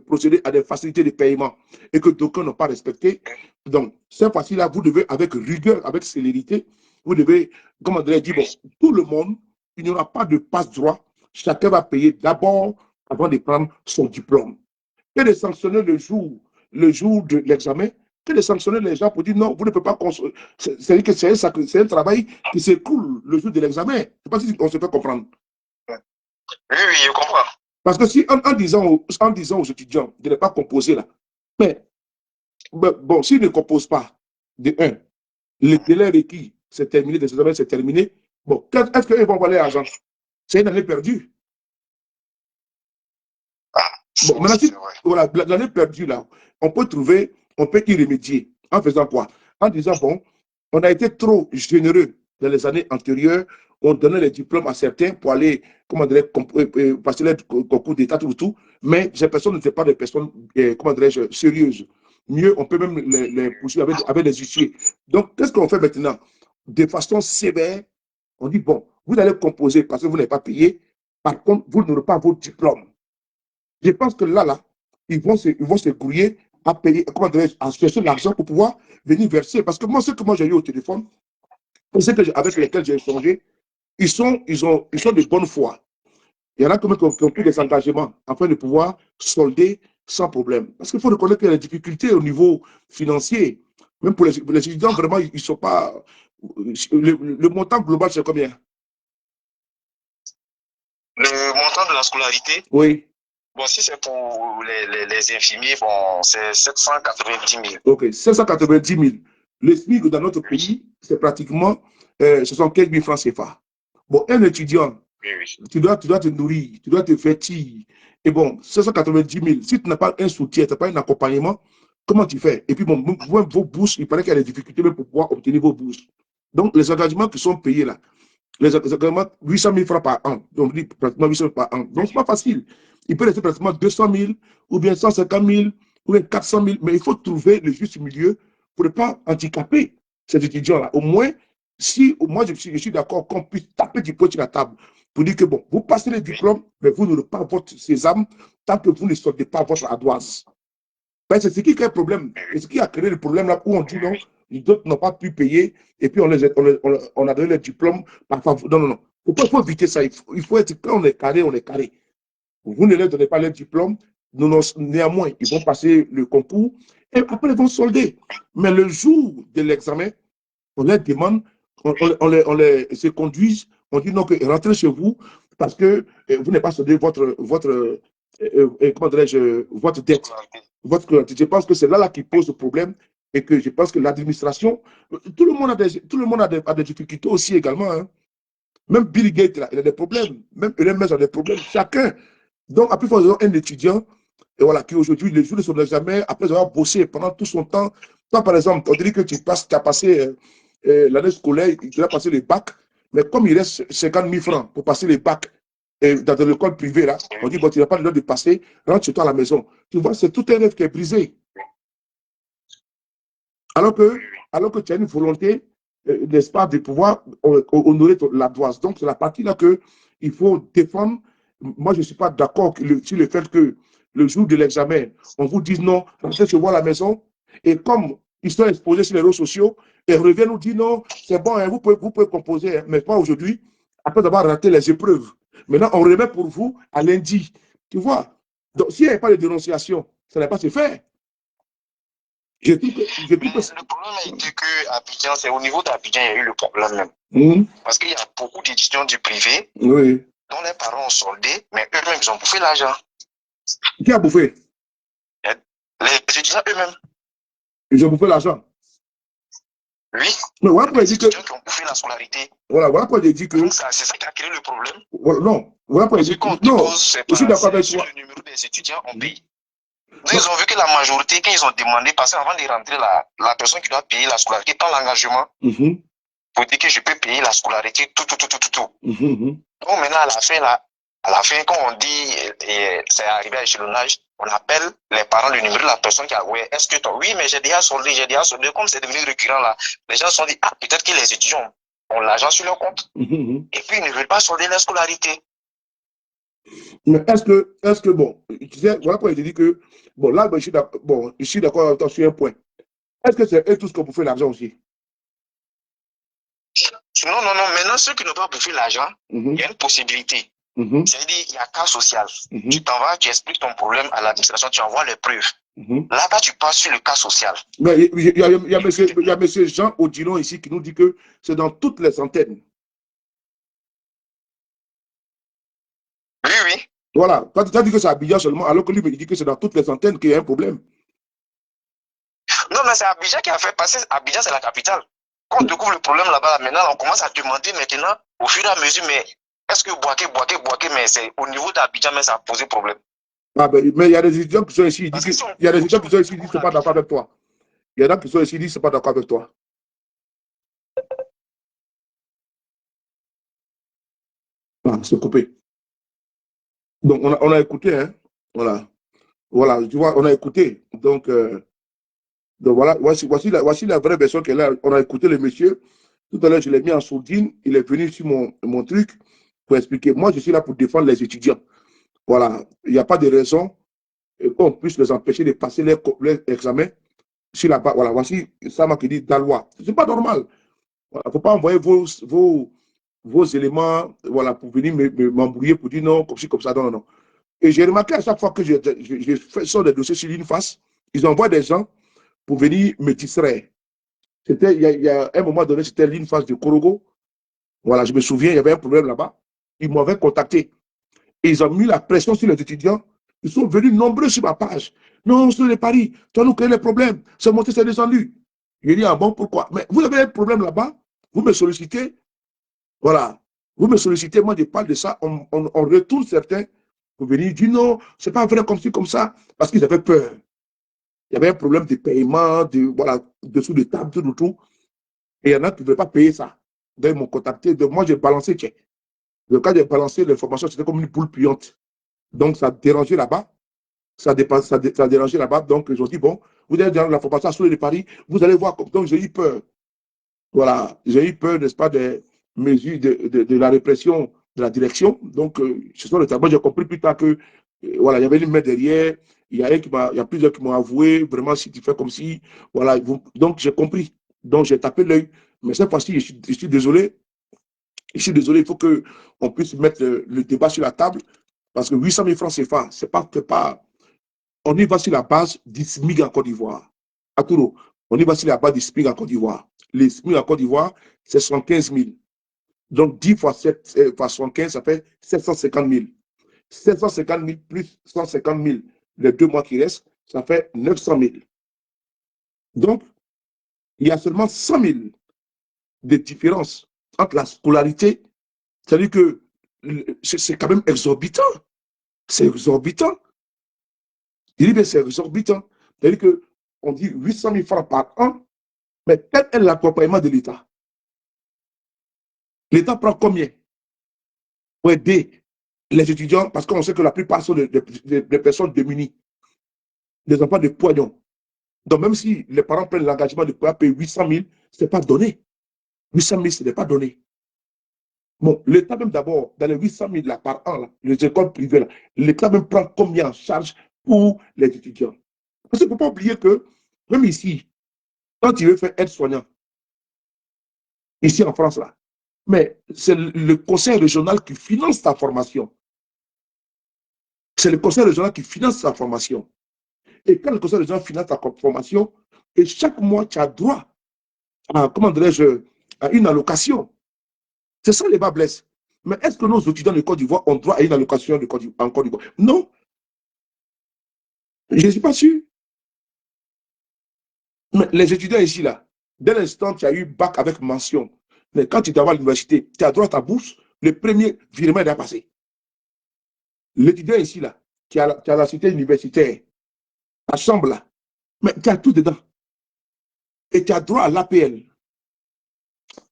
procédé à des facilités de paiement et que d'aucuns n'ont pas respecté, donc cette fois-ci-là, vous devez, avec rigueur, avec célérité, vous devez, comment dire, bon, tout le monde, il n'y aura pas de passe-droit, chacun va payer d'abord avant de prendre son diplôme. Et de sanctionner le jour de l'examen, que de sanctionner les gens pour dire non, vous ne pouvez pas construire. C'est-à-dire que c'est un travail qui s'écoule le jour de l'examen. Je ne sais pas si on se fait comprendre. Oui, oui, je comprends. Parce que si en disant aux étudiants de ne pas composer là, mais bon, s'ils ne composent pas, de un, le délai requis, c'est terminé, des examens, c'est terminé. Bon, est-ce qu'ils vont voler l'argent? C'est une année perdue. Bon, maintenant, voilà, l'année perdue, là, on peut y remédier. En faisant quoi? En disant, bon, on a été trop généreux dans les années antérieures, on donnait les diplômes à certains pour aller, comment dirais, passer les concours d'État, tout, mais ces personnes n'étaient pas des personnes, comment dirais-je, sérieuses. Mieux, on peut même les poursuivre avec les huissiers. Donc, qu'est-ce qu'on fait maintenant? De façon sévère, on dit, bon, vous allez composer parce que vous n'avez pas payé, par contre, vous n'aurez pas vos diplômes. Je pense que là, ils vont se grouiller à payer, à chercher l'argent pour pouvoir venir verser. Parce que moi, ce que j'ai eu au téléphone, avec lesquels j'ai échangé, ils sont de bonne foi. Il y en a qui ont pris des engagements afin de pouvoir solder sans problème. Parce qu'il faut reconnaître qu'il y a des difficultés au niveau financier. Même pour les étudiants, vraiment, ils ne sont pas. Le montant global, c'est combien? Le montant de la scolarité? Oui. Bon, si c'est pour les infirmiers, bon, c'est 790 000. OK, 790 000. Le SMIC dans notre pays, c'est pratiquement 75 000 francs CFA. Bon, un étudiant, oui. Tu dois te nourrir, tu dois te vêtir. Et bon, 790 000, si tu n'as pas un soutien, tu n'as pas un accompagnement, comment tu fais? Et puis, bon, vos bourses, il paraît qu'il y a des difficultés même pour pouvoir obtenir vos bourses. Donc, les engagements qui sont payés là, les engagements, 800 000 francs par an. Donc, on dit pratiquement 800 000 par an. Donc, ce n'est pas facile. Il peut rester pratiquement 200 000 ou bien 150 000 ou bien 400 000. Mais il faut trouver le juste milieu pour ne pas handicaper ces étudiants-là. Au moins, si moi je suis d'accord qu'on puisse taper du poing sur la table pour dire que bon, vous passez les diplômes, mais vous n'aurez pas votre sésame tant que vous ne sortez pas votre ardoise. Ben, c'est ce qui crée le problème. C'est ce qui a créé le problème là où on dit non, les autres n'ont pas pu payer et puis on a donné les diplômes par faveur. Non. Il faut éviter ça. Il faut être, quand on est carré, on est carré. Vous ne leur donnez pas les diplômes, néanmoins, ils vont passer le concours et après ils vont solder. Mais le jour de l'examen, on les demande, on les se conduise, on dit non, que rentrez chez vous parce que vous n'avez pas soldé votre comment dirais-je, votre dette. Je pense que c'est là qui pose le problème et que je pense que l'administration, tout le monde a des difficultés aussi également. Hein. Même Bill Gates, là, il a des problèmes. Même Elon Musk a des problèmes. Chacun. Donc, après, il faut un étudiant et voilà, qui aujourd'hui, le jour de son examen, après avoir bossé pendant tout son temps, toi, par exemple, on dirait que tu as passé l'année scolaire, tu as passé le bac, mais comme il reste 50 000 francs pour passer le bac dans l'école privée, là, on dit, bon, tu n'as pas le droit de passer, rentre chez toi à la maison. Tu vois, c'est tout un rêve qui est brisé. Alors que tu as une volonté, n'est-ce pas, de pouvoir honorer la droite. Donc, c'est la partie là qu'il faut défendre. Moi, je ne suis pas d'accord sur le fait que le jour de l'examen, on vous dise non, rentrez chez vous à la maison. Et comme ils sont exposés sur les réseaux sociaux, ils reviennent nous dire non, c'est bon, hein, vous pouvez composer, hein, mais pas aujourd'hui, après avoir raté les épreuves. Maintenant, on remet pour vous à lundi. Tu vois? Donc, s'il n'y avait pas de dénonciation, ça n'allait pas se faire. Le problème a été que Abidjan, c'est au niveau d'Abidjan, il y a eu le problème même. Parce qu'il y a beaucoup d'étudiants du privé dont les parents ont soldé, mais eux-mêmes, ils ont bouffé l'argent. Qui a bouffé? Les étudiants eux-mêmes. Ils ont bouffé l'argent? Oui. Mais voilà pourquoi les étudiants qui ont bouffé la scolarité. Voilà pourquoi j'ai dit que. C'est ça qui a créé le problème. Voilà, non. Voilà pourquoi j'ai dit que. Non, je suis d'accord avec toi. Le numéro des étudiants ont payé. Donc, ils ont vu que la majorité, quand ils ont demandé, parce qu'avant de rentrer, la personne qui doit payer la scolarité prend l'engagement pour dire que je peux payer la scolarité, tout. Donc maintenant, à la fin, quand on dit, c'est arrivé à l'échelonnage, on appelle les parents, le numéro de la personne qui a, ouais, est-ce que toi, oui, mais j'ai déjà soldé, comme c'est devenu récurrent là, les gens se sont dit, ah, peut-être que les étudiants ont l'argent sur leur compte, et puis ils ne veulent pas solder la scolarité. Mais est-ce que bon, tu sais, voilà pourquoi je dis que, bon, là, je suis d'accord avec toi sur un point. Est-ce que c'est eux tous qui ont bouffé l'argent aussi? Non. Maintenant, ceux qui n'ont pas bouffé l'argent, il y a une possibilité. C'est-à-dire, il y a cas social. Tu t'en vas, tu expliques ton problème à l'administration, tu envoies les preuves. Là-bas, tu passes sur le cas social. Mais il y a monsieur Jean Odilon ici qui nous dit que c'est dans toutes les antennes. Oui, oui. Voilà. Quand tu as dit que c'est Abidjan seulement, alors que lui il dit que c'est dans toutes les antennes qu'il y a un problème. Non, mais c'est Abidjan qui a fait passer. Abidjan, c'est la capitale. Quand on découvre le problème là-bas, maintenant, on commence à demander maintenant, au fur et à mesure, mais est-ce que Boaké, mais c'est au niveau d'Abidjan, mais ça a posé problème. Ah ben, mais il y a des étudiants qui sont ici, il y a des étudiants qui sont ici, ils disent que c'est pas d'accord avec toi. Il y en a qui sont ici, ils disent que c'est pas d'accord avec toi. Ah, c'est coupé. Donc, on a écouté, hein. Voilà. Voilà, tu vois, on a écouté. Donc voilà, voici la vraie version qu'elle a. On a écouté le monsieur. Tout à l'heure, je l'ai mis en sourdine. Il est venu sur mon truc pour expliquer. Moi, je suis là pour défendre les étudiants. Voilà, il n'y a pas de raison qu'on puisse les empêcher de passer leur examen sur la base. Voilà, voici ça qui dit dans la loi. Ce n'est pas normal. Il ne faut pas envoyer vos éléments voilà, pour venir m'embrouiller pour dire non, comme ci, comme ça. Non, non, non. Et j'ai remarqué à chaque fois que je sors des dossiers sur l'INFAS, ils envoient des gens pour venir me distraire. C'était, il y a un moment donné, c'était l'INFAS de Korogo. Voilà, je me souviens, il y avait un problème là-bas. Ils m'avaient contacté. Et ils ont mis la pression sur les étudiants. Ils sont venus nombreux sur ma page. Non, c'est les paris. Tu as nous créé les problèmes. C'est monté, c'est descendu. J'ai dit, ah bon, pourquoi? Mais vous avez un problème là-bas. Vous me sollicitez. Voilà. Vous me sollicitez. Moi, je parle de ça. On retourne certains pour venir dire non, c'est pas vrai comme ci, comme ça. Parce qu'ils avaient peur. Il y avait un problème de paiement, voilà, dessous de table, tout. Et il y en a qui ne veulent pas payer ça. Donc, ils m'ont contacté. Donc, moi, j'ai balancé, tiens. Le cas j'ai balancé l'information, c'était comme une poule puante. Donc, ça dérangeait là-bas. Ça dérangeait là-bas. Donc, ils ont dit, bon, vous avez dans l'information sur les paris, vous allez voir. Donc, j'ai eu peur. Voilà. J'ai eu peur, n'est-ce pas, des mesures de la répression de la direction. Donc, ce sont les tableaux. J'ai compris plus tard que, voilà, il y avait une main derrière. Il y a plusieurs qui m'ont avoué, vraiment, si tu fais comme si, voilà. Donc, j'ai compris. Donc, j'ai tapé l'œil. Mais cette fois-ci, je suis désolé. Je suis désolé, il faut qu'on puisse mettre le débat sur la table. Parce que 800 000 francs CFA, c'est pas. On y va sur la base du SMIC en Côte d'Ivoire. À Touro, on y va sur la base du SMIC en Côte d'Ivoire. Les SMIC en Côte d'Ivoire, c'est 75 000. Donc 10 fois 7 fois 75, ça fait 750 000. 750 000 plus 150 000, les 2 mois qui restent, ça fait 900 000. Donc, il y a seulement 100 000 de différence entre la scolarité. C'est-à-dire que c'est quand même exorbitant. C'est exorbitant. Il dit, mais c'est exorbitant. C'est-à-dire qu'on dit 800 000 francs par an, mais quel est l'accompagnement de l'État? L'État prend combien pour aider les étudiants? Parce qu'on sait que la plupart sont des personnes démunies, des enfants de poignons. Donc, même si les parents prennent l'engagement de pouvoir payer 800 000, ce n'est pas donné. 800 000, ce n'est pas donné. Bon, l'État même d'abord, dans les 800 000 là, par an, là, les écoles privées, l'État même prend combien en charge pour les étudiants? Parce qu'il ne faut pas oublier que, même ici, quand tu veux faire aide-soignant, ici en France, là, mais c'est le conseil régional qui finance ta formation. C'est le conseil régional qui finance ta formation. Et quand le conseil régional finance ta formation, et chaque mois, tu as droit à, comment dirais-je, à une allocation. C'est ça les bas blessent. Mais est-ce que nos étudiants de Côte d'Ivoire ont droit à une allocation en Côte d'Ivoire? Non. Je ne suis pas sûr. Mais les étudiants ici, là, dès l'instant tu as eu bac avec mention, mais quand tu vas à l'université, tu as droit à ta bourse, le premier virement est passé. L'étudiant ici, là, qui a la cité universitaire, la chambre, là, mais tu as tout dedans. Et tu as droit à l'APL.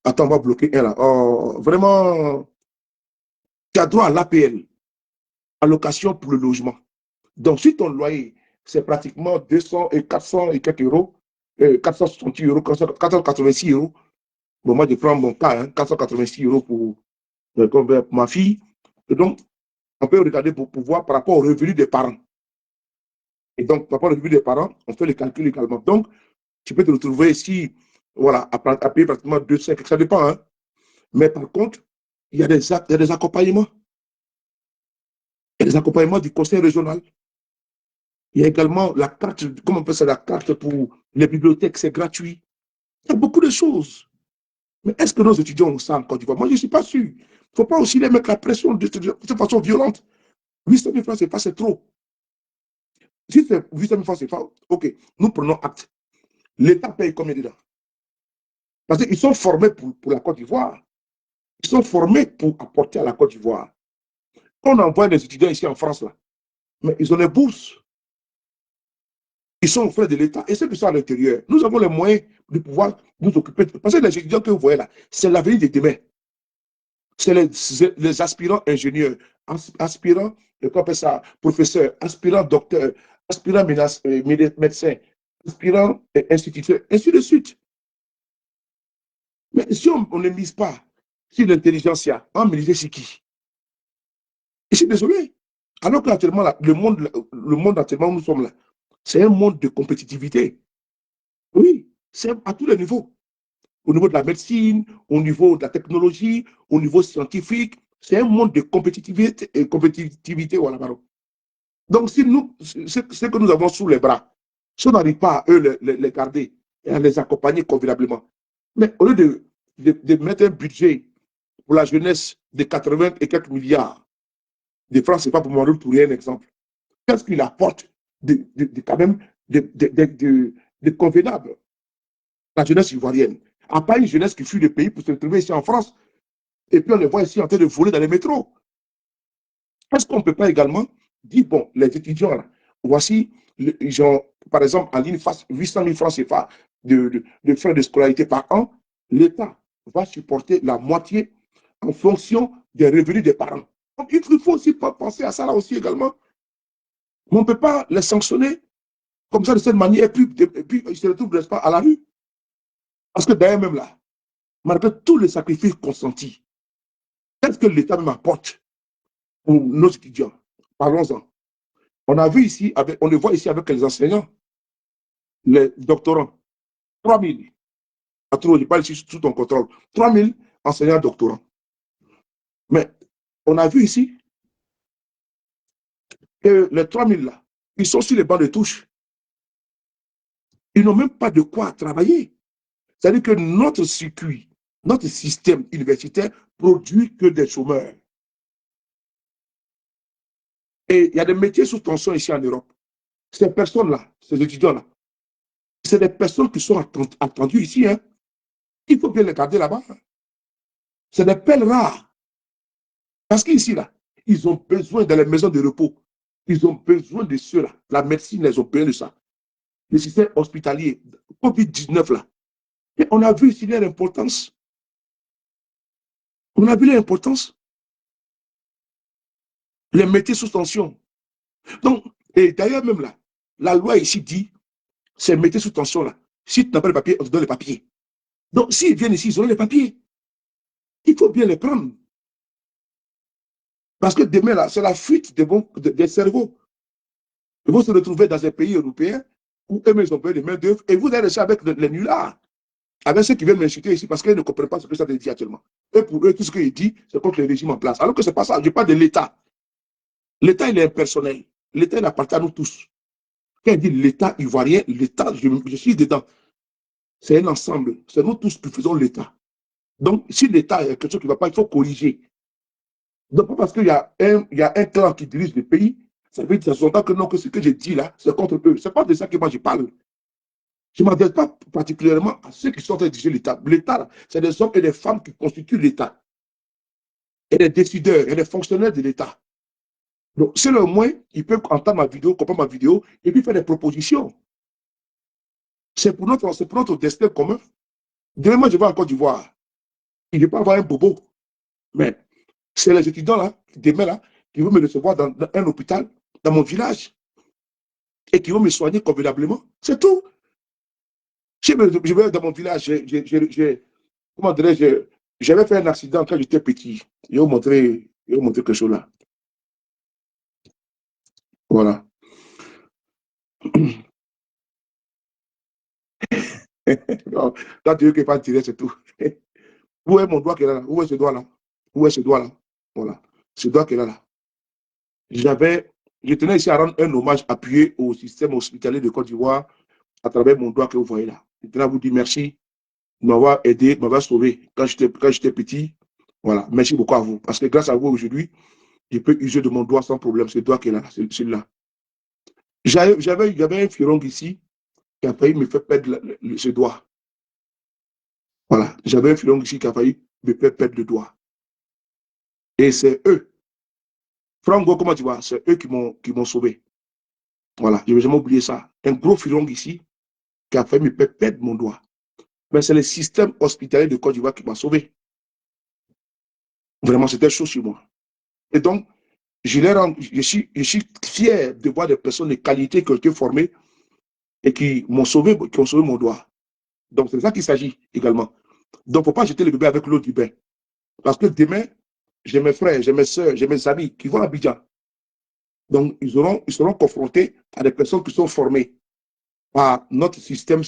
Attends, on va bloquer un là. Oh, vraiment, tu as droit à l'APL, allocation pour le logement. Donc, si ton loyer, c'est pratiquement 200 et 400 et quelques euros, 468 euros, 486 euros, bon, moi, je prends mon cas, hein, 486 euros pour ma fille. Et donc, on peut regarder pour voir par rapport au revenu des parents. Et donc, par rapport au revenu des parents, on fait le calcul également. Donc, tu peux te retrouver ici, voilà, à payer pratiquement 200, ça dépend. Hein. Mais par contre, il y a des accompagnements. Il y a des accompagnements du conseil régional. Il y a également la carte, comment on appelle ça, la carte pour les bibliothèques, c'est gratuit. Il y a beaucoup de choses. Mais est-ce que nos étudiants ont ça en Côte d'Ivoire? Moi, je ne suis pas sûr. Il ne faut pas aussi les mettre la pression de cette façon violente. 800 000 francs, c'est trop. Si c'est 800 000 francs, c'est pas. OK, nous prenons acte. L'État paye combien dedans? Parce qu'ils sont formés pour la Côte d'Ivoire. Ils sont formés pour apporter à la Côte d'Ivoire. Quand on envoie des étudiants ici en France, là, mais ils ont des bourses. Ils sont aux frais de l'État. Et ceux qui sont à l'intérieur, nous avons les moyens de pouvoir nous occuper. Parce que les étudiants que vous voyez là, c'est l'avenir de demain. C'est les aspirants ingénieurs, aspirants, comment on appelle ça, professeurs, aspirants docteurs, aspirants médecins, aspirants instituteurs, ainsi de suite. Mais si on ne mise pas sur l'intelligentsia, on mise sur qui? Je suis désolé. Alors qu'actuellement, le monde actuellement où nous sommes là, c'est un monde de compétitivité. Oui, c'est à tous les niveaux. Au niveau de la médecine, au niveau de la technologie, au niveau scientifique, c'est un monde de compétitivité. Voilà, pardon. Donc, si nous, ce que nous avons sous les bras, si on n'arrive pas à eux les garder et à les accompagner convenablement, mais au lieu de mettre un budget pour la jeunesse de 80 et quelques milliards de francs, c'est pas pour moi pour rien un exemple. Qu'est-ce qu'il apporte quand même de convenable la jeunesse ivoirienne? À part une jeunesse qui fuit le pays pour se retrouver ici en France, et puis on les voit ici en train de voler dans les métros. Est-ce qu'on ne peut pas également dire, bon, les étudiants, là, voici, par exemple, en ligne face 800 000 francs CFA de frais de scolarité par an, l'État va supporter la moitié en fonction des revenus des parents. Donc, il faut aussi penser à ça là aussi également. Mais on ne peut pas les sanctionner comme ça de cette manière, et puis ils se retrouvent, n'est-ce pas, à la rue. Parce que d'ailleurs, même là, malgré tous les sacrifices consentis, qu'est-ce que l'État même apporte pour nos étudiants? Parlons-en. On a vu ici, on le voit ici avec les enseignants, les doctorants, 3 000. Je ne parle ici sous ton contrôle. 3 000 enseignants doctorants. Mais on a vu ici que les 3 000 là, ils sont sur les bancs de touche. Ils n'ont même pas de quoi travailler. C'est-à-dire que notre circuit, notre système universitaire produit que des chômeurs. Et il y a des métiers sous tension ici en Europe. Ces personnes-là, ces étudiants-là, c'est des personnes qui sont attendues ici. Hein. Il faut bien les garder là-bas. C'est des pelles rares. Parce qu'ici, là, ils ont besoin de la maison de repos. Ils ont besoin de ceux-là. La médecine, ils ont besoin de ça. Le système hospitalier, COVID-19, là. Et on a vu ici l'importance. On a vu l'importance. Les métiers sous tension. Donc, et d'ailleurs, même là, la loi ici dit, ces métiers sous tension, là. Si tu n'as pas le papier, on te donne les papiers. Donc, s'ils viennent ici, ils auront les papiers. Il faut bien les prendre. Parce que demain, là, c'est la fuite des cerveaux. Ils vont se retrouver dans un pays européen où eux-mêmes ils ont besoin de main-d'œuvre et vous allez rester avec les nullards, avec ceux qui viennent m'insulter ici parce qu'ils ne comprennent pas ce que ça dit actuellement. Et pour eux, tout ce qu'il dit, c'est contre le régime en place. Alors que ce n'est pas ça. Je parle de l'État. L'État, il est impersonnel. L'État, il appartient à nous tous. Quand il dit l'État ivoirien, l'État, je suis dedans. C'est un ensemble. C'est nous tous qui faisons l'État. Donc, si l'État est quelque chose qui ne va pas, il faut corriger. Donc, pas parce qu'il y a un clan qui dirige le pays, ça veut dire que non, que ce que je dis là, c'est contre eux. C'est pas de ça que moi je parle. Je ne m'adresse pas particulièrement à ceux qui sont en train de diriger l'État. L'État, c'est des hommes et des femmes qui constituent l'État. Et des décideurs et des fonctionnaires de l'État. Donc, c'est le moins, ils peuvent entendre ma vidéo, comprendre ma vidéo, et puis faire des propositions. C'est pour notre destin commun. Demain, moi, je vais en Côte d'Ivoire. Il ne va pas avoir un bobo. Mais c'est les étudiants là, demain là, qui vont me recevoir dans un hôpital, dans mon village, et qui vont me soigner convenablement. C'est tout. Je vais dans mon village, comment dirais-je, j'avais fait un accident quand j'étais petit. Je vais vous montrer quelque chose là. Voilà. Non, quand tu veux qu'il pas tirer, c'est tout. Où est mon doigt qui est là? Où est ce doigt là? Où est ce doigt là? Voilà. Ce doigt qui est là. J'avais Je tenais ici à rendre un hommage appuyé au système hospitalier de Côte d'Ivoire à travers mon doigt que vous voyez là. Je tenais à vous dire merci de m'avoir aidé, de m'avoir sauvé quand j'étais petit. Voilà, merci beaucoup à vous. Parce que grâce à vous aujourd'hui, je peux user de mon doigt sans problème. Ce doigt qui est là, celui-là. J'avais un furon ici qui a failli me faire perdre ce doigt. Voilà, j'avais un furon ici qui a failli me faire perdre le doigt. Et c'est eux. Franco, comment tu vois? C'est eux qui m'ont sauvé. Voilà, je ne vais jamais oublier ça. Un gros furon ici qui a failli me faire perdre mon doigt. Mais c'est le système hospitalier de Côte d'Ivoire qui m'a sauvé. Vraiment, c'était chaud sur moi. Et donc, je suis fier de voir des personnes de qualité qui ont été formées et qui ont sauvé mon doigt. Donc, c'est de ça qu'il s'agit également. Donc, il ne faut pas jeter le bébé avec l'eau du bain. Parce que demain, j'ai mes frères, j'ai mes soeurs, j'ai mes amis qui vont à Abidjan. Donc, ils seront confrontés à des personnes qui sont formées par notre système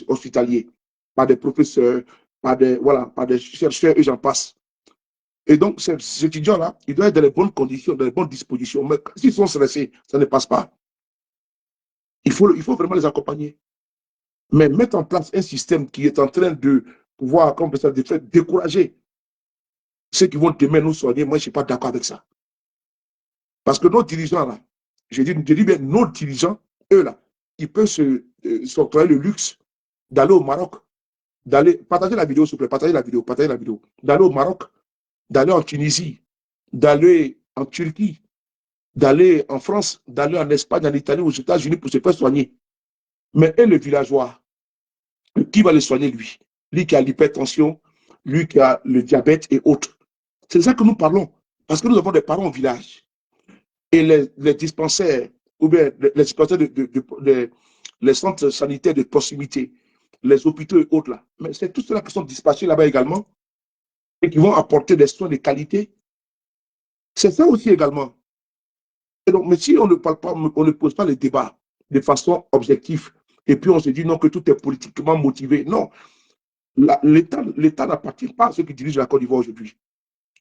hospitalier, par des professeurs, par des chercheurs et j'en passe. Et donc, ces étudiants-là, ils doivent être dans les bonnes conditions, dans les bonnes dispositions. Mais s'ils sont stressés, ça ne passe pas. Il faut vraiment les accompagner. Mais mettre en place un système qui est en train de pouvoir, comme ça, de faire décourager ceux qui vont demain nous soigner, moi, je ne suis pas d'accord avec ça. Parce que nos dirigeants, là, je dis bien nos dirigeants, eux, là, ils peuvent s'octroyer le luxe d'aller au Maroc, partagez la vidéo, s'il vous plaît, partagez la vidéo, d'aller au Maroc, d'aller en Tunisie, d'aller en Turquie, d'aller en France, d'aller en Espagne, en Italie, aux États-Unis pour se faire soigner. Mais et le villageois, qui va le soigner, lui? Lui qui a l'hypertension, lui qui a le diabète et autres. C'est de ça que nous parlons. Parce que nous avons des parents au village. Et les dispensaires, ou bien les dispensaires les centres sanitaires de proximité, les hôpitaux et autres là. Mais c'est tout cela qui sont dispatchés là-bas également et qui vont apporter des soins de qualité. C'est ça aussi également. Et donc, mais si on ne parle pas, on ne pose pas les débats de façon objective, et puis on se dit non, que tout est politiquement motivé. Non, l'État n'appartient pas à ceux qui dirigent la Côte d'Ivoire aujourd'hui.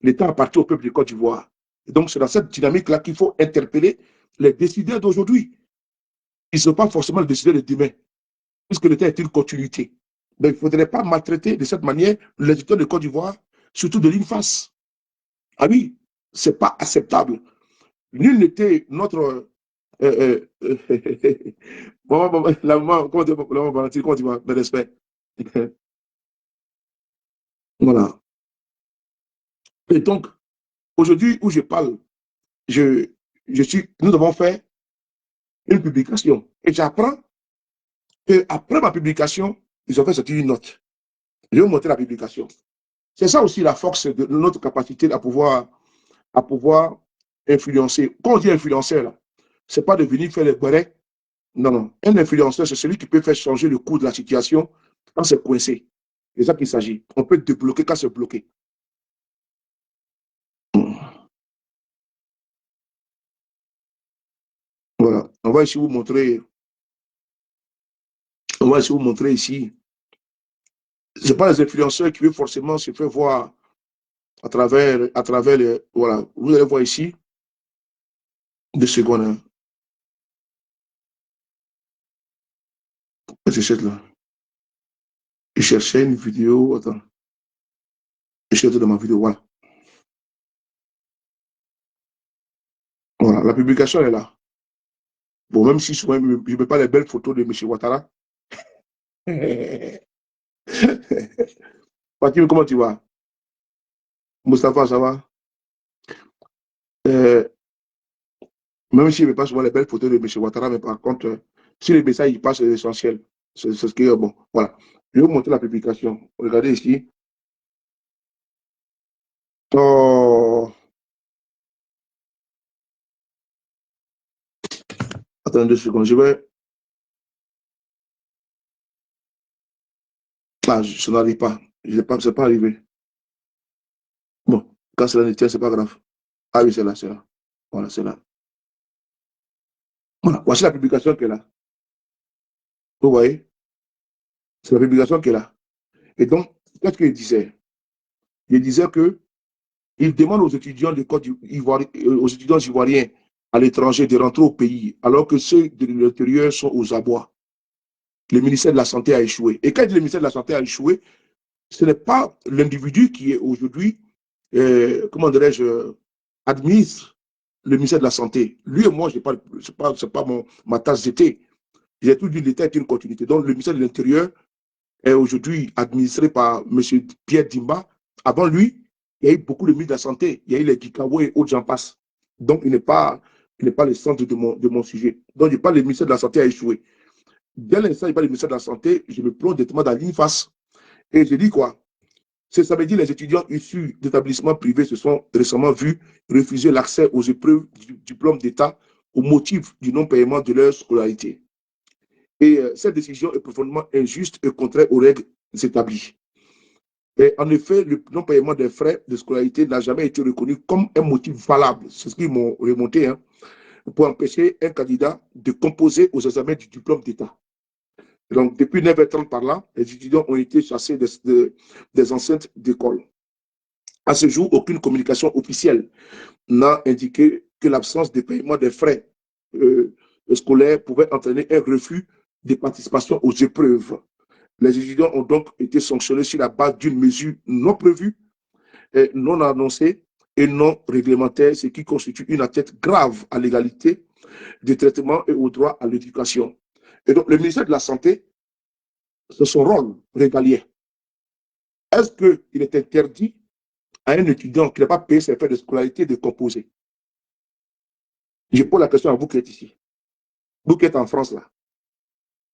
L'État appartient au peuple de Côte d'Ivoire. Et donc, c'est dans cette dynamique-là qu'il faut interpeller les décideurs d'aujourd'hui. Ils ne sont pas forcément les décideurs de demain, puisque l'État est une continuité. Donc, il ne faudrait pas maltraiter de cette manière les éditeurs de Côte d'Ivoire, surtout de l'INFAS. Ah oui, ce n'est pas acceptable. Nul n'était notre. La maman, comment tu vas, de respect. Voilà. Et donc, aujourd'hui où je parle, nous avons fait une publication. Et j'apprends qu'après ma publication, ils ont fait sortir une note. Je vais vous montrer la publication. C'est ça aussi la force de notre capacité à pouvoir influencer. Quand on dit influenceur, là, ce n'est pas de venir faire les barrets. Non, non. Un influenceur, c'est celui qui peut faire changer le cours de la situation quand c'est coincé. C'est ça qu'il s'agit. On peut débloquer quand c'est bloqué. Voilà. On va ici vous montrer. On va ici vous montrer ici. Ce n'est pas les influenceurs qui veulent forcément se faire voir à travers les. Voilà. Vous allez voir ici. 2 secondes. Hein. Là. Je cherchais une vidéo. Attends. Je cherchais dans ma vidéo. Voilà. Voilà. La publication est là. Bon, même si souvent, je ne mets pas les belles photos de M. Ouattara. Fatim, comment tu vas? Moustapha, ça va? Même si je ne mets pas souvent les belles photos de M. Ouattara, mais par contre, si les messages passent, c'est essentiel. C'est ce qui est bon. Voilà. Je vais vous montrer la publication. Regardez ici. Oh. Attendez 2 secondes. Je vais. Ah, je n'arrive pas. Ce n'est pas arrivé. Bon, quand cela ne tient, ce n'est pas grave. Ah oui, c'est là, c'est là. Voilà, c'est là. Voilà, voici la publication qui est là. Vous voyez? C'est la publication qui est là. Et donc, qu'est-ce qu'il disait? Il disait que il demande aux étudiants de Côte d'Ivoire, aux étudiants ivoiriens à l'étranger de rentrer au pays, alors que ceux de l'intérieur sont aux abois. Le ministère de la Santé a échoué. Et quand le ministère de la Santé a échoué, ce n'est pas l'individu qui est aujourd'hui, comment dirais-je, administre le ministère de la Santé. Lui et moi, ce n'est pas ma tasse d'été. J'ai tout dit, l'État est une continuité. Donc, le ministère de l'Intérieur est aujourd'hui administré par M. Pierre Dimba. Avant lui, il y a eu beaucoup de ministres de la Santé. Il y a eu les Gikawo et autres, j'en passe. Donc, il n'est pas le centre de mon sujet. Donc, je parle du ministère de la Santé a échoué. Dès l'instant où il parle du ministère de la Santé, je me plonge directement dans l'INFAS. Et je dis quoi? Ça veut dire que les étudiants issus d'établissements privés se sont récemment vus refuser l'accès aux épreuves du diplôme d'État au motif du non-paiement de leur scolarité. Et cette décision est profondément injuste et contraire aux règles établies. Et en effet, le non-paiement des frais de scolarité n'a jamais été reconnu comme un motif valable, c'est ce qu'ils m'ont remonté, hein, pour empêcher un candidat de composer aux examens du diplôme d'État. Donc, depuis 9h30 par là, les étudiants ont été chassés des enceintes d'école. À ce jour, aucune communication officielle n'a indiqué que l'absence de paiement des frais scolaires pouvait entraîner un refus de participation aux épreuves. Les étudiants ont donc été sanctionnés sur la base d'une mesure non prévue, non annoncée et non réglementaire, ce qui constitue une atteinte grave à l'égalité de traitement et au droit à l'éducation. Et donc, le ministère de la Santé, c'est son rôle régalien. Est-ce qu'il est interdit à un étudiant qui n'a pas payé ses frais de scolarité de composer? Je pose la question à vous qui êtes ici. Vous qui êtes en France, là.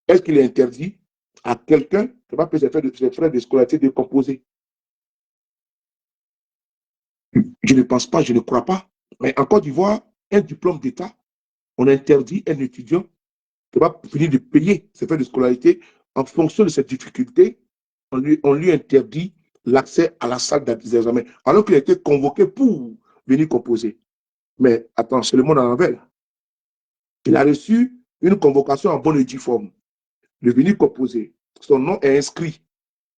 Est-ce qu'il est interdit à quelqu'un qui n'a pas payé ses frais de scolarité de composer? Je ne pense pas, je ne crois pas. Mais en Côte d'Ivoire, un diplôme d'État, on interdit à un étudiant qui va finir de payer ses frais de scolarité en fonction de ses difficultés. On lui interdit l'accès à la salle d'examen, alors qu'il a été convoqué pour venir composer. Mais attends, c'est le monde à l'envers. Il a reçu une convocation en bonne et due forme de venir composer. Son nom est inscrit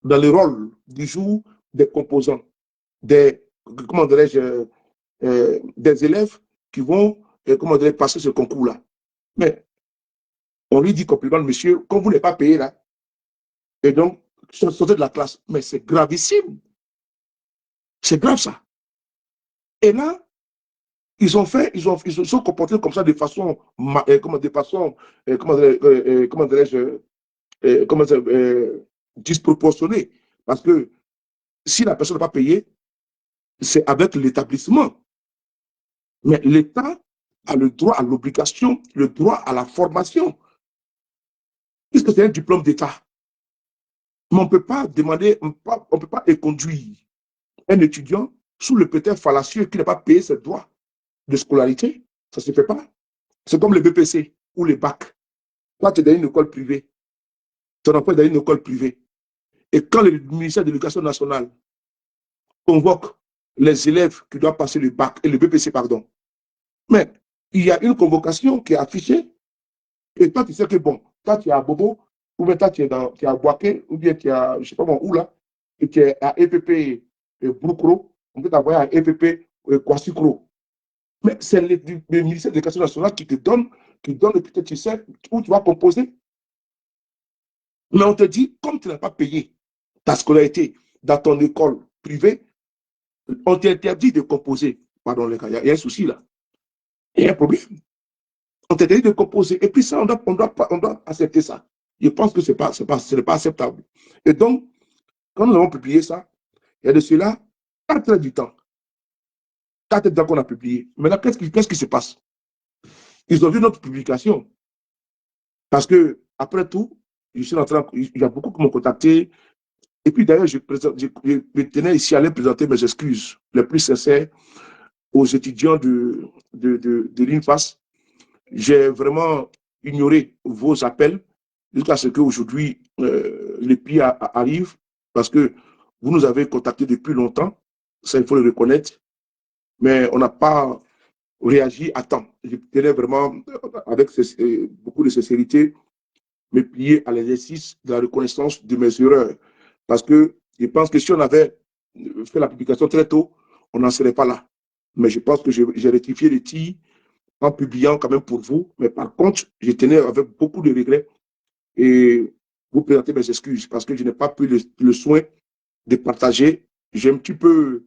dans le rôle du jour des composants, des, comment dirais-je, des élèves qui vont comment dirais, passer ce concours-là. Mais on lui dit complètement, monsieur, comme vous n'êtes pas payé là, et donc, sortez de la classe. Mais c'est gravissime. C'est grave ça. Et là, ils se sont comportés comme ça de façon, comment dirais-je, disproportionnée. Parce que si la personne n'a pas payé, c'est avec l'établissement. Mais l'État a le droit à l'obligation, le droit à la formation. Puisque c'est un diplôme d'État. Mais on ne peut pas demander, on ne peut pas conduire un étudiant sous le prétexte fallacieux qui n'a pas payé ses droits de scolarité. Ça ne se fait pas. C'est comme le BPC ou le bac. Toi, tu es dans une école privée. Ton enfant est dans une école privée. Et quand le ministère de l'Éducation nationale convoque les élèves qui doivent passer le bac et le BPC, pardon, mais il y a une convocation qui est affichée et toi, tu sais que bon, toi, tu es à Bobo, ou bien toi, tu es à Boaké, ou bien tu es à, je ne sais pas où là, et tu es à EPP Broukro, on peut t'envoyer à EPP Kwasukro. Mais c'est le ministère de l'Éducation nationale qui donne peut-être, tu sais, où tu vas composer. Mais on te dit, comme tu n'as pas payé ta scolarité dans ton école privée, on t'interdit de composer. Pardon, les gars, il y a un souci là. Il y a un problème. On t'interdit de composer. Et puis ça, on doit accepter ça. Je pense que ce n'est pas acceptable. Et donc, quand nous avons publié ça, il y a de cela 4 heures du temps. 4 heures qu'on a publié. Maintenant, qu'est-ce qui se passe? Ils ont vu notre publication. Parce que, après tout, je suis en train, il y a beaucoup qui m'ont contacté. Et puis d'ailleurs, je tenais ici à aller présenter mes excuses les plus sincères aux étudiants de l'INFAS. J'ai vraiment ignoré vos appels jusqu'à ce qu'aujourd'hui, les pays arrivent parce que vous nous avez contactés depuis longtemps, ça il faut le reconnaître, mais on n'a pas réagi à temps. Je tenais vraiment, avec beaucoup de sincérité, me plier à l'exercice de la reconnaissance de mes erreurs. Parce que je pense que si on avait fait la publication très tôt, on n'en serait pas là. Mais je pense que j'ai rectifié les tirs en publiant quand même pour vous. Mais par contre, je tenais avec beaucoup de regrets et vous présenter mes excuses parce que je n'ai pas pris le soin de partager. J'ai un petit peu,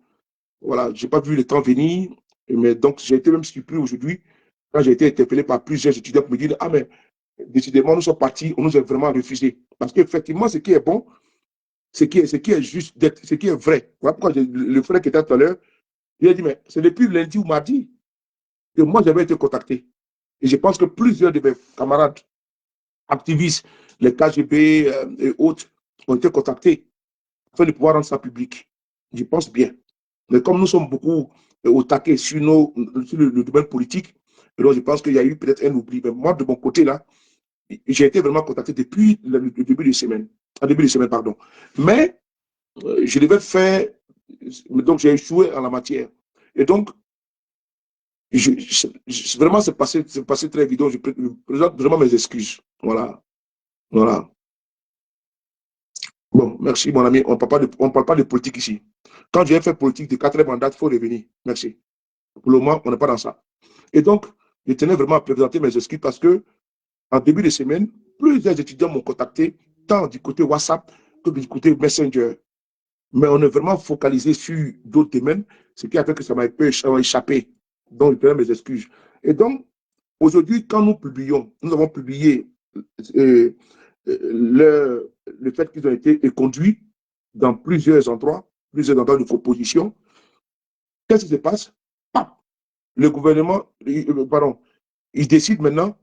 voilà, je n'ai pas vu le temps venir, mais donc j'ai été même surpris aujourd'hui quand j'ai été interpellé par plusieurs étudiants pour me dire, ah mais décidément, nous sommes partis, on nous a vraiment refusé. Parce qu'effectivement, ce qui est bon, ce qui est juste, ce qui est vrai. Voilà pourquoi le frère qui était tout à l'heure, il a dit, mais c'est depuis lundi ou mardi que moi j'avais été contacté. Et je pense que plusieurs de mes camarades activistes, les KGB et autres, ont été contactés afin de pouvoir rendre ça public. Je pense bien. Mais comme nous sommes beaucoup au taquet sur le domaine politique, alors je pense qu'il y a eu peut-être un oubli. Mais moi, de mon côté, là, j'ai été vraiment contacté depuis le début de semaine. En début de semaine, pardon. Mais je devais faire, donc j'ai échoué en la matière. Et donc, vraiment, c'est passé très vite. Je présente vraiment mes excuses. Voilà. Voilà. Bon, merci, mon ami. On ne parle pas de politique ici. Quand j'ai fait politique de 4 mandats, il faut revenir. Merci. Pour le moment, on n'est pas dans ça. Et donc, je tenais vraiment à présenter mes excuses parce que, en début de semaine, plusieurs étudiants m'ont contacté, tant du côté WhatsApp que du côté Messenger. Mais on est vraiment focalisé sur d'autres domaines, ce qui a fait que ça m'a échappé. Donc, je tenais mes excuses. Et donc, aujourd'hui, quand nous avons publié euh, le fait qu'ils ont été conduits dans plusieurs endroits de propositions. Qu'est-ce qui se passe? Le gouvernement, pardon, il décide maintenant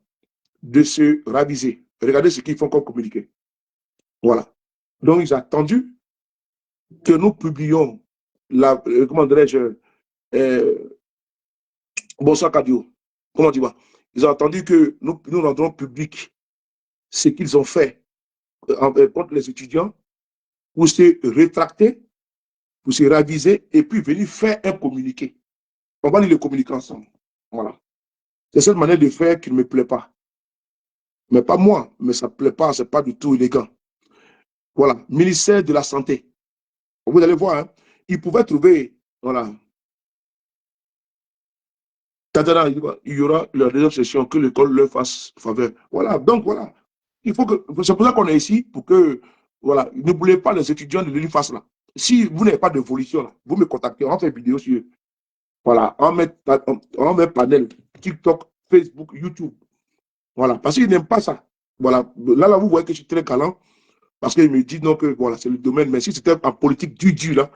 de se raviser. Regardez ce qu'ils font comme communiqué. Voilà. Donc, ils ont attendu que nous publions comment dirais-je, Bonsoir Cadio. Comment tu vois? Ils ont attendu que nous rendrons public ce qu'ils ont fait contre les étudiants pour se rétracter, pour se raviser et puis venir faire un communiqué. On va lire le communiqué ensemble. Voilà. C'est cette manière de faire qui ne me plaît pas. Mais pas moi, mais ça ne plaît pas, ce n'est pas du tout élégant. Voilà. Ministère de la Santé. Vous allez voir, hein, ils pouvaient trouver, voilà. Il y aura la deuxième session que l'école leur fasse faveur. Voilà. Donc, voilà. C'est pour ça qu'on est ici, pour que, voilà, ne voulez pas les étudiants de l'UNIFAS là. Si vous n'avez pas d'évolution, vous me contactez, on fait une vidéo sur, voilà, on met panel, TikTok, Facebook, YouTube. Voilà, parce qu'ils n'aiment pas ça. Voilà, là, vous voyez que je suis très galant, parce qu'ils me disent non, que voilà, c'est le domaine. Mais si c'était en politique du là,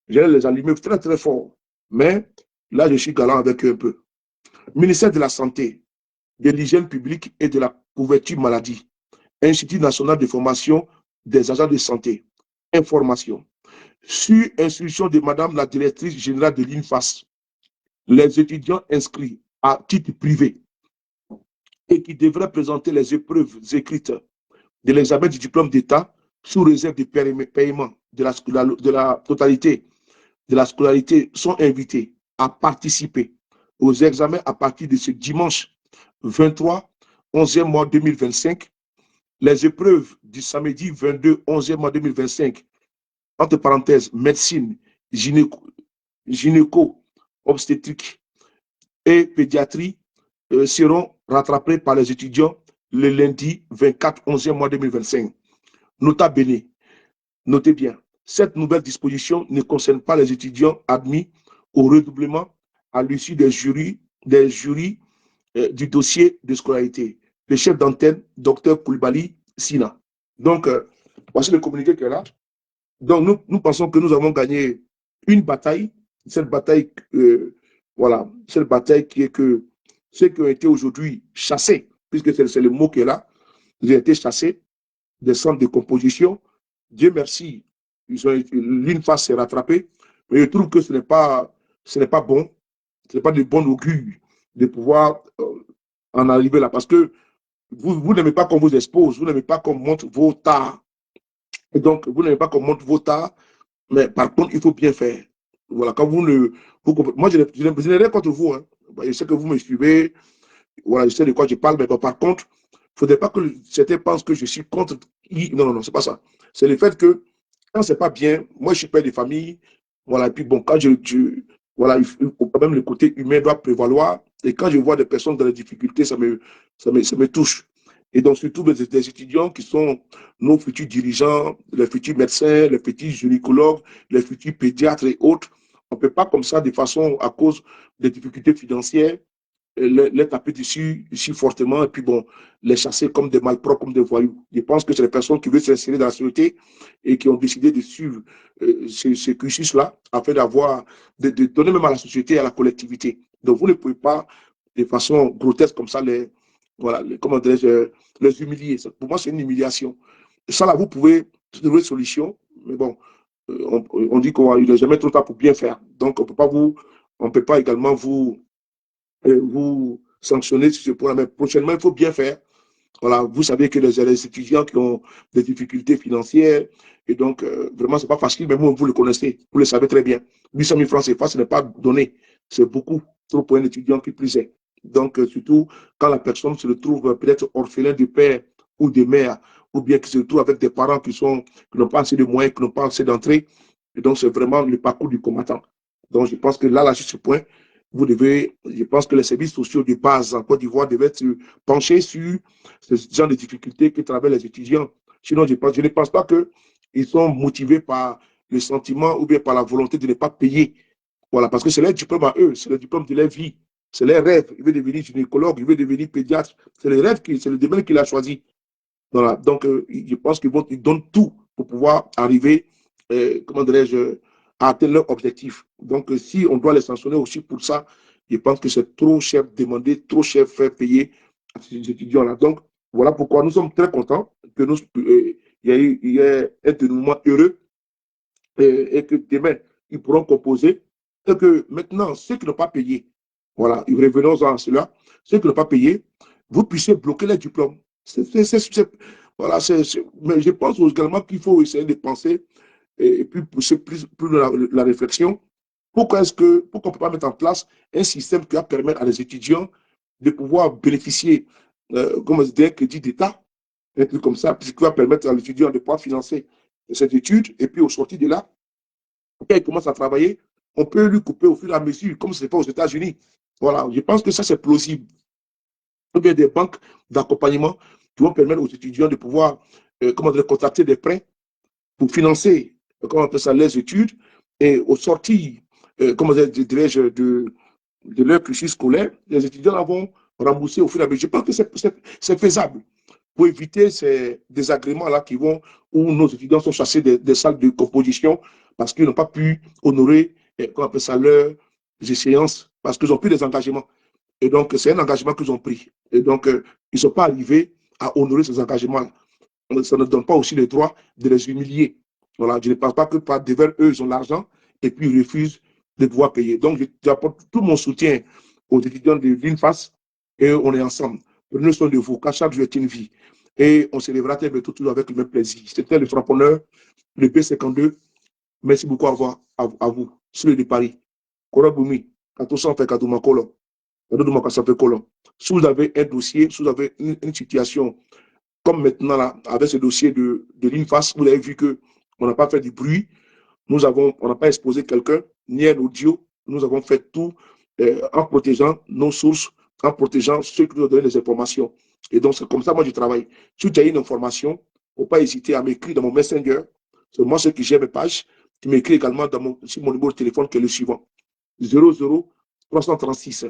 j'allais les allumer très, très fort. Mais là, je suis galant avec eux un peu. Ministère de la Santé, de l'Hygiène publique et de la couverture maladie. Institut national de formation des agents de santé. Information. Sur instruction de Madame la directrice générale de l'INFAS, les étudiants inscrits à titre privé et qui devraient présenter les épreuves écrites de l'examen du diplôme d'État sous réserve de paiement de la totalité de la scolarité sont invités à participer aux examens à partir de ce dimanche 23, 11e mois 2025. Les épreuves du samedi 22, 11e mois 2025, entre parenthèses, médecine, gynéco, obstétrique et pédiatrie seront rattrapées par les étudiants le lundi 24, 11e mois 2025. Nota bene, notez bien, cette nouvelle disposition ne concerne pas les étudiants admis au redoublement à l'issue des jurys du dossier de scolarité. Le chef d'antenne, Dr Koulibaly Sina. Donc, voici le communiqué qui est là. Donc, nous pensons que nous avons gagné une bataille. Cette bataille, voilà, cette bataille qui est que ceux qui ont été aujourd'hui chassés, puisque c'est le mot qui est là, ils ont été chassés des centres de composition. Dieu merci, l'UNFAS s'est rattrapée, mais je trouve que ce n'est pas bon, ce n'est pas de bon augure de pouvoir en arriver là, parce que vous n'aimez pas qu'on vous expose, vous n'aimez pas qu'on montre vos tares. Et donc, vous n'aimez pas qu'on montre vos tares, mais par contre, il faut bien faire. Voilà, quand moi, je n'ai rien contre vous. Hein. Je sais que vous me suivez, voilà, je sais de quoi je parle, mais bon, par contre, il ne faudrait pas que certains pensent que je suis contre. Non, c'est pas ça. C'est le fait que quand c'est pas bien, moi, je suis père de famille, voilà, et puis bon, quand voilà, quand même le côté humain doit prévaloir, Et quand je vois des personnes dans les difficultés, ça me touche. Et donc, surtout des étudiants qui sont nos futurs dirigeants, les futurs médecins, les futurs gynécologues, les futurs pédiatres et autres. On ne peut pas comme ça, de façon, à cause des difficultés financières, les taper dessus fortement et puis bon, les chasser comme des malpropres, comme des voyous. Je pense que c'est les personnes qui veulent s'insérer dans la société et qui ont décidé de suivre ce cursus-là afin de donner même à la société et à la collectivité. Donc vous ne pouvez pas de façon grotesque comme ça comment les humilier. Pour moi, c'est une humiliation. Et ça là, vous pouvez trouver une solution, mais bon, on dit qu'il n'est jamais trop tard pour bien faire. Donc on ne peut pas également vous sanctionner sur ce point-là. Mais prochainement, il faut bien faire. Voilà, vous savez que les étudiants qui ont des difficultés financières, et donc vraiment, ce n'est pas facile, mais vous le connaissez, vous le savez très bien. 800 000 francs CFA, ce n'est pas donné. C'est beaucoup trop pour un étudiant qui plus est. Donc, surtout quand la personne se retrouve peut-être orphelin de père ou de mère, ou bien qui se retrouve avec des parents qui n'ont pas assez de moyens, qui n'ont pas assez d'entrée. Et donc, c'est vraiment le parcours du combattant. Donc, je pense que là, sur ce point, je pense que les services sociaux de base en Côte d'Ivoire devaient se pencher sur ce genre de difficultés que traversent les étudiants. Sinon, je ne pense pas qu'ils sont motivés par le sentiment ou bien par la volonté de ne pas payer. Voilà, parce que c'est leur diplôme à eux, c'est le diplôme de leur vie, c'est leur rêve. Il veut devenir gynécologue, il veut devenir pédiatre, c'est le rêve, c'est le domaine qu'il a choisi. Voilà, donc je pense qu'ils donnent tout pour pouvoir arriver, comment dirais-je, à atteindre leur objectif. Donc, si on doit les sanctionner aussi pour ça, je pense que c'est trop cher demander, trop cher faire payer à ces étudiants-là. Donc, voilà pourquoi nous sommes très contents que il y ait un dénouement heureux et que demain, ils pourront composer. Et que maintenant, ceux qui n'ont pas payé, voilà, revenons à cela, ceux qui n'ont pas payé, vous puissiez bloquer les diplômes. Voilà, mais je pense également qu'il faut essayer de penser et puis pousser plus la réflexion. Pourquoi on ne peut pas mettre en place un système qui va permettre à les étudiants de pouvoir bénéficier, comme d'un crédit d'État, un truc comme ça, qui va permettre à l'étudiant de pouvoir financer cette étude, et puis au sortir de là, quand il commence à travailler, on peut lui couper au fur et à mesure, comme c'est fait aux États-Unis. Voilà, je pense que ça, c'est plausible. Ou bien des banques d'accompagnement qui vont permettre aux étudiants de pouvoir contracter des prêts pour financer comment on appelle ça, les études et au sortir de leur cursus scolaire, les étudiants vont rembourser au fur et à mesure. Je pense que c'est faisable pour éviter ces désagréments-là où nos étudiants sont chassés des salles de composition parce qu'ils n'ont pas pu honorer comment on appelle ça, leurs échéances parce qu'ils ont pris des engagements. Et donc, c'est un engagement qu'ils ont pris. Et donc, ils ne sont pas arrivés à honorer ces engagements-là. Ça ne donne pas aussi le droit de les humilier. Voilà, je ne pense pas que par devers, eux, ils ont l'argent et puis ils refusent de pouvoir payer. Donc, j'apporte tout mon soutien aux étudiants de l'INFAS et on est ensemble. Prenez soin de vous, car chaque jour est une vie. Et on se lèvera très bientôt toujours avec le même plaisir. C'était le frapponneur, le B52. Merci beaucoup à vous. Sur le de Paris. Koraboumi, Katosan fait Kadoumakolo. Si vous avez un dossier, si vous avez une situation, comme maintenant, là, avec ce dossier de l'INFAS, vous avez vu qu'on n'a pas fait du bruit, on n'a pas exposé quelqu'un, ni un audio, nous avons fait tout en protégeant nos sources, en protégeant ceux qui nous donnent les informations. Et donc, c'est comme ça, moi, je travaille. Si tu as une information, il ne faut pas hésiter à m'écrire dans mon Messenger. C'est moi, ceux qui gèrent mes pages, qui m'écrit également sur mon numéro de téléphone qui est le suivant. 00 336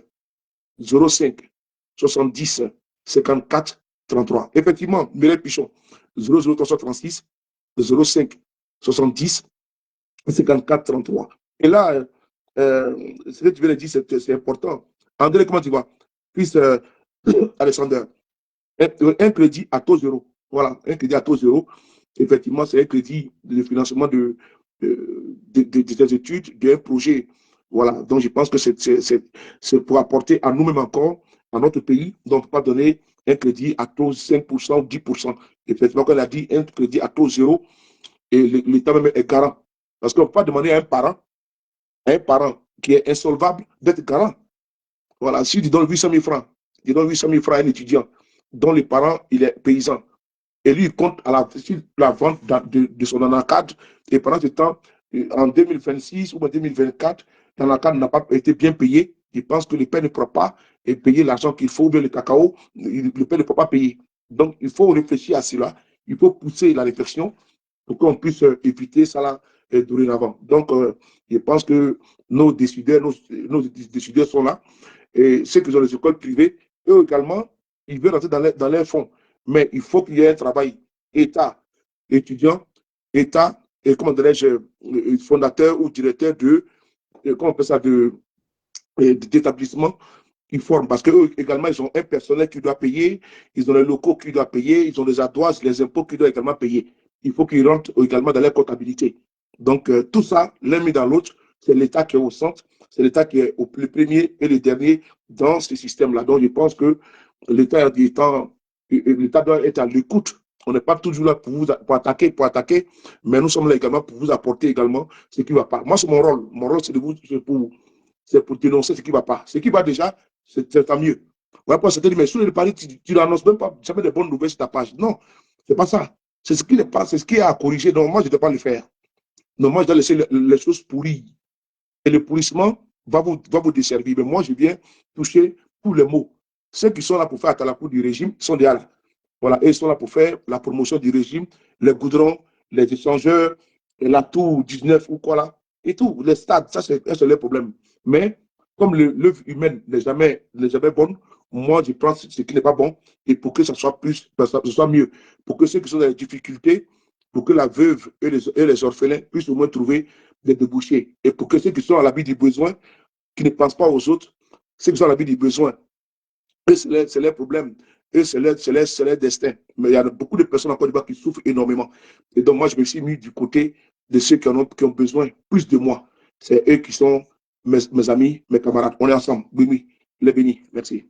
05 70 54 33. Effectivement, Mireille Pichon, 00 336 05 70 54 33. Et là, ce que tu viens de dire, c'est important. André, comment tu vas? Puis, Alexander, un crédit à taux zéro. Voilà, un crédit à taux zéro. Effectivement, c'est un crédit de financement des études, d'un projet. Voilà, donc je pense que c'est pour apporter à nous-mêmes encore, à notre pays, donc pas donner un crédit à taux 5%, 10%. Effectivement, quand on a dit un crédit à taux zéro, et l'État même est garant. Parce qu'on ne peut pas demander à un parent qui est insolvable d'être garant. Voilà, si tu donnes 800 000 francs, tu donnes 800 000 francs à un étudiant dont les parents, il est paysan, et lui, il compte à la vente de son anacarde, et pendant ce temps, en 2026 ou en 2024, l'anacarde n'a pas été bien payé, il pense que le père ne pourra pas et payer l'argent qu'il faut, ou bien le cacao, le père ne peut pas payer. Donc, il faut réfléchir à cela. Il faut pousser la réflexion pour qu'on puisse éviter ça là dorénavant. Donc, je pense que nos décideurs sont là. Et ceux qui ont les écoles privées, eux également, ils veulent rentrer dans les fonds. Mais il faut qu'il y ait un travail État, étudiant, État, et comment dirais-je, fondateur ou directeur comment on appelle ça, d'établissement qui forment. Parce qu'eux également, ils ont un personnel qui doit payer, ils ont les locaux qui doivent payer, ils ont les ardoises, les impôts qui doivent également payer. Il faut qu'ils rentrent également dans leur comptabilité. Donc, tout ça, l'un mis dans l'autre, c'est l'État qui est au centre, c'est l'État qui est le premier et le dernier dans ce système-là. Donc, je pense que l'État doit être à l'écoute. On n'est pas toujours là pour attaquer, mais nous sommes là également pour vous apporter également ce qui ne va pas. Moi, c'est mon rôle. Mon rôle, c'est pour dénoncer ce qui ne va pas. Ce qui va déjà, c'est tant mieux. Ouais, pour certains disent, mais sur le pari, tu n'annonces même pas jamais de bonnes nouvelles sur ta page. Non, c'est pas ça. C'est ce qui n'est pas, c'est ce qui est à corriger. Donc, moi, je ne dois pas le faire. Non, moi, je dois laisser les choses pourrir. Et le pourrissement va vous desservir. Mais moi, je viens toucher tous les mots. Ceux qui sont là pour faire à la cour du régime sont déjà là. Voilà, et ils sont là pour faire la promotion du régime, les goudrons, les échangeurs, la tour 19 ou quoi là, et tout, les stades, ça c'est le problème. Mais comme l'œuvre humaine n'est jamais bonne, moi je prends ce qui n'est pas bon et pour que ça soit mieux, pour que ceux qui sont dans les difficultés, pour que la veuve et les orphelins puissent au moins trouver des débouchés. Et pour que ceux qui sont à l'abri du besoin, qui ne pensent pas aux autres, ceux qui sont à l'abri du besoin, c'est leur problème. Et c'est leur destin. Mais il y a beaucoup de personnes en Côte d'Ivoire qui souffrent énormément. Et donc, moi, je me suis mis du côté de ceux qui ont besoin plus de moi. C'est eux qui sont mes amis, mes camarades. On est ensemble. Oui, oui. Les bénis. Merci.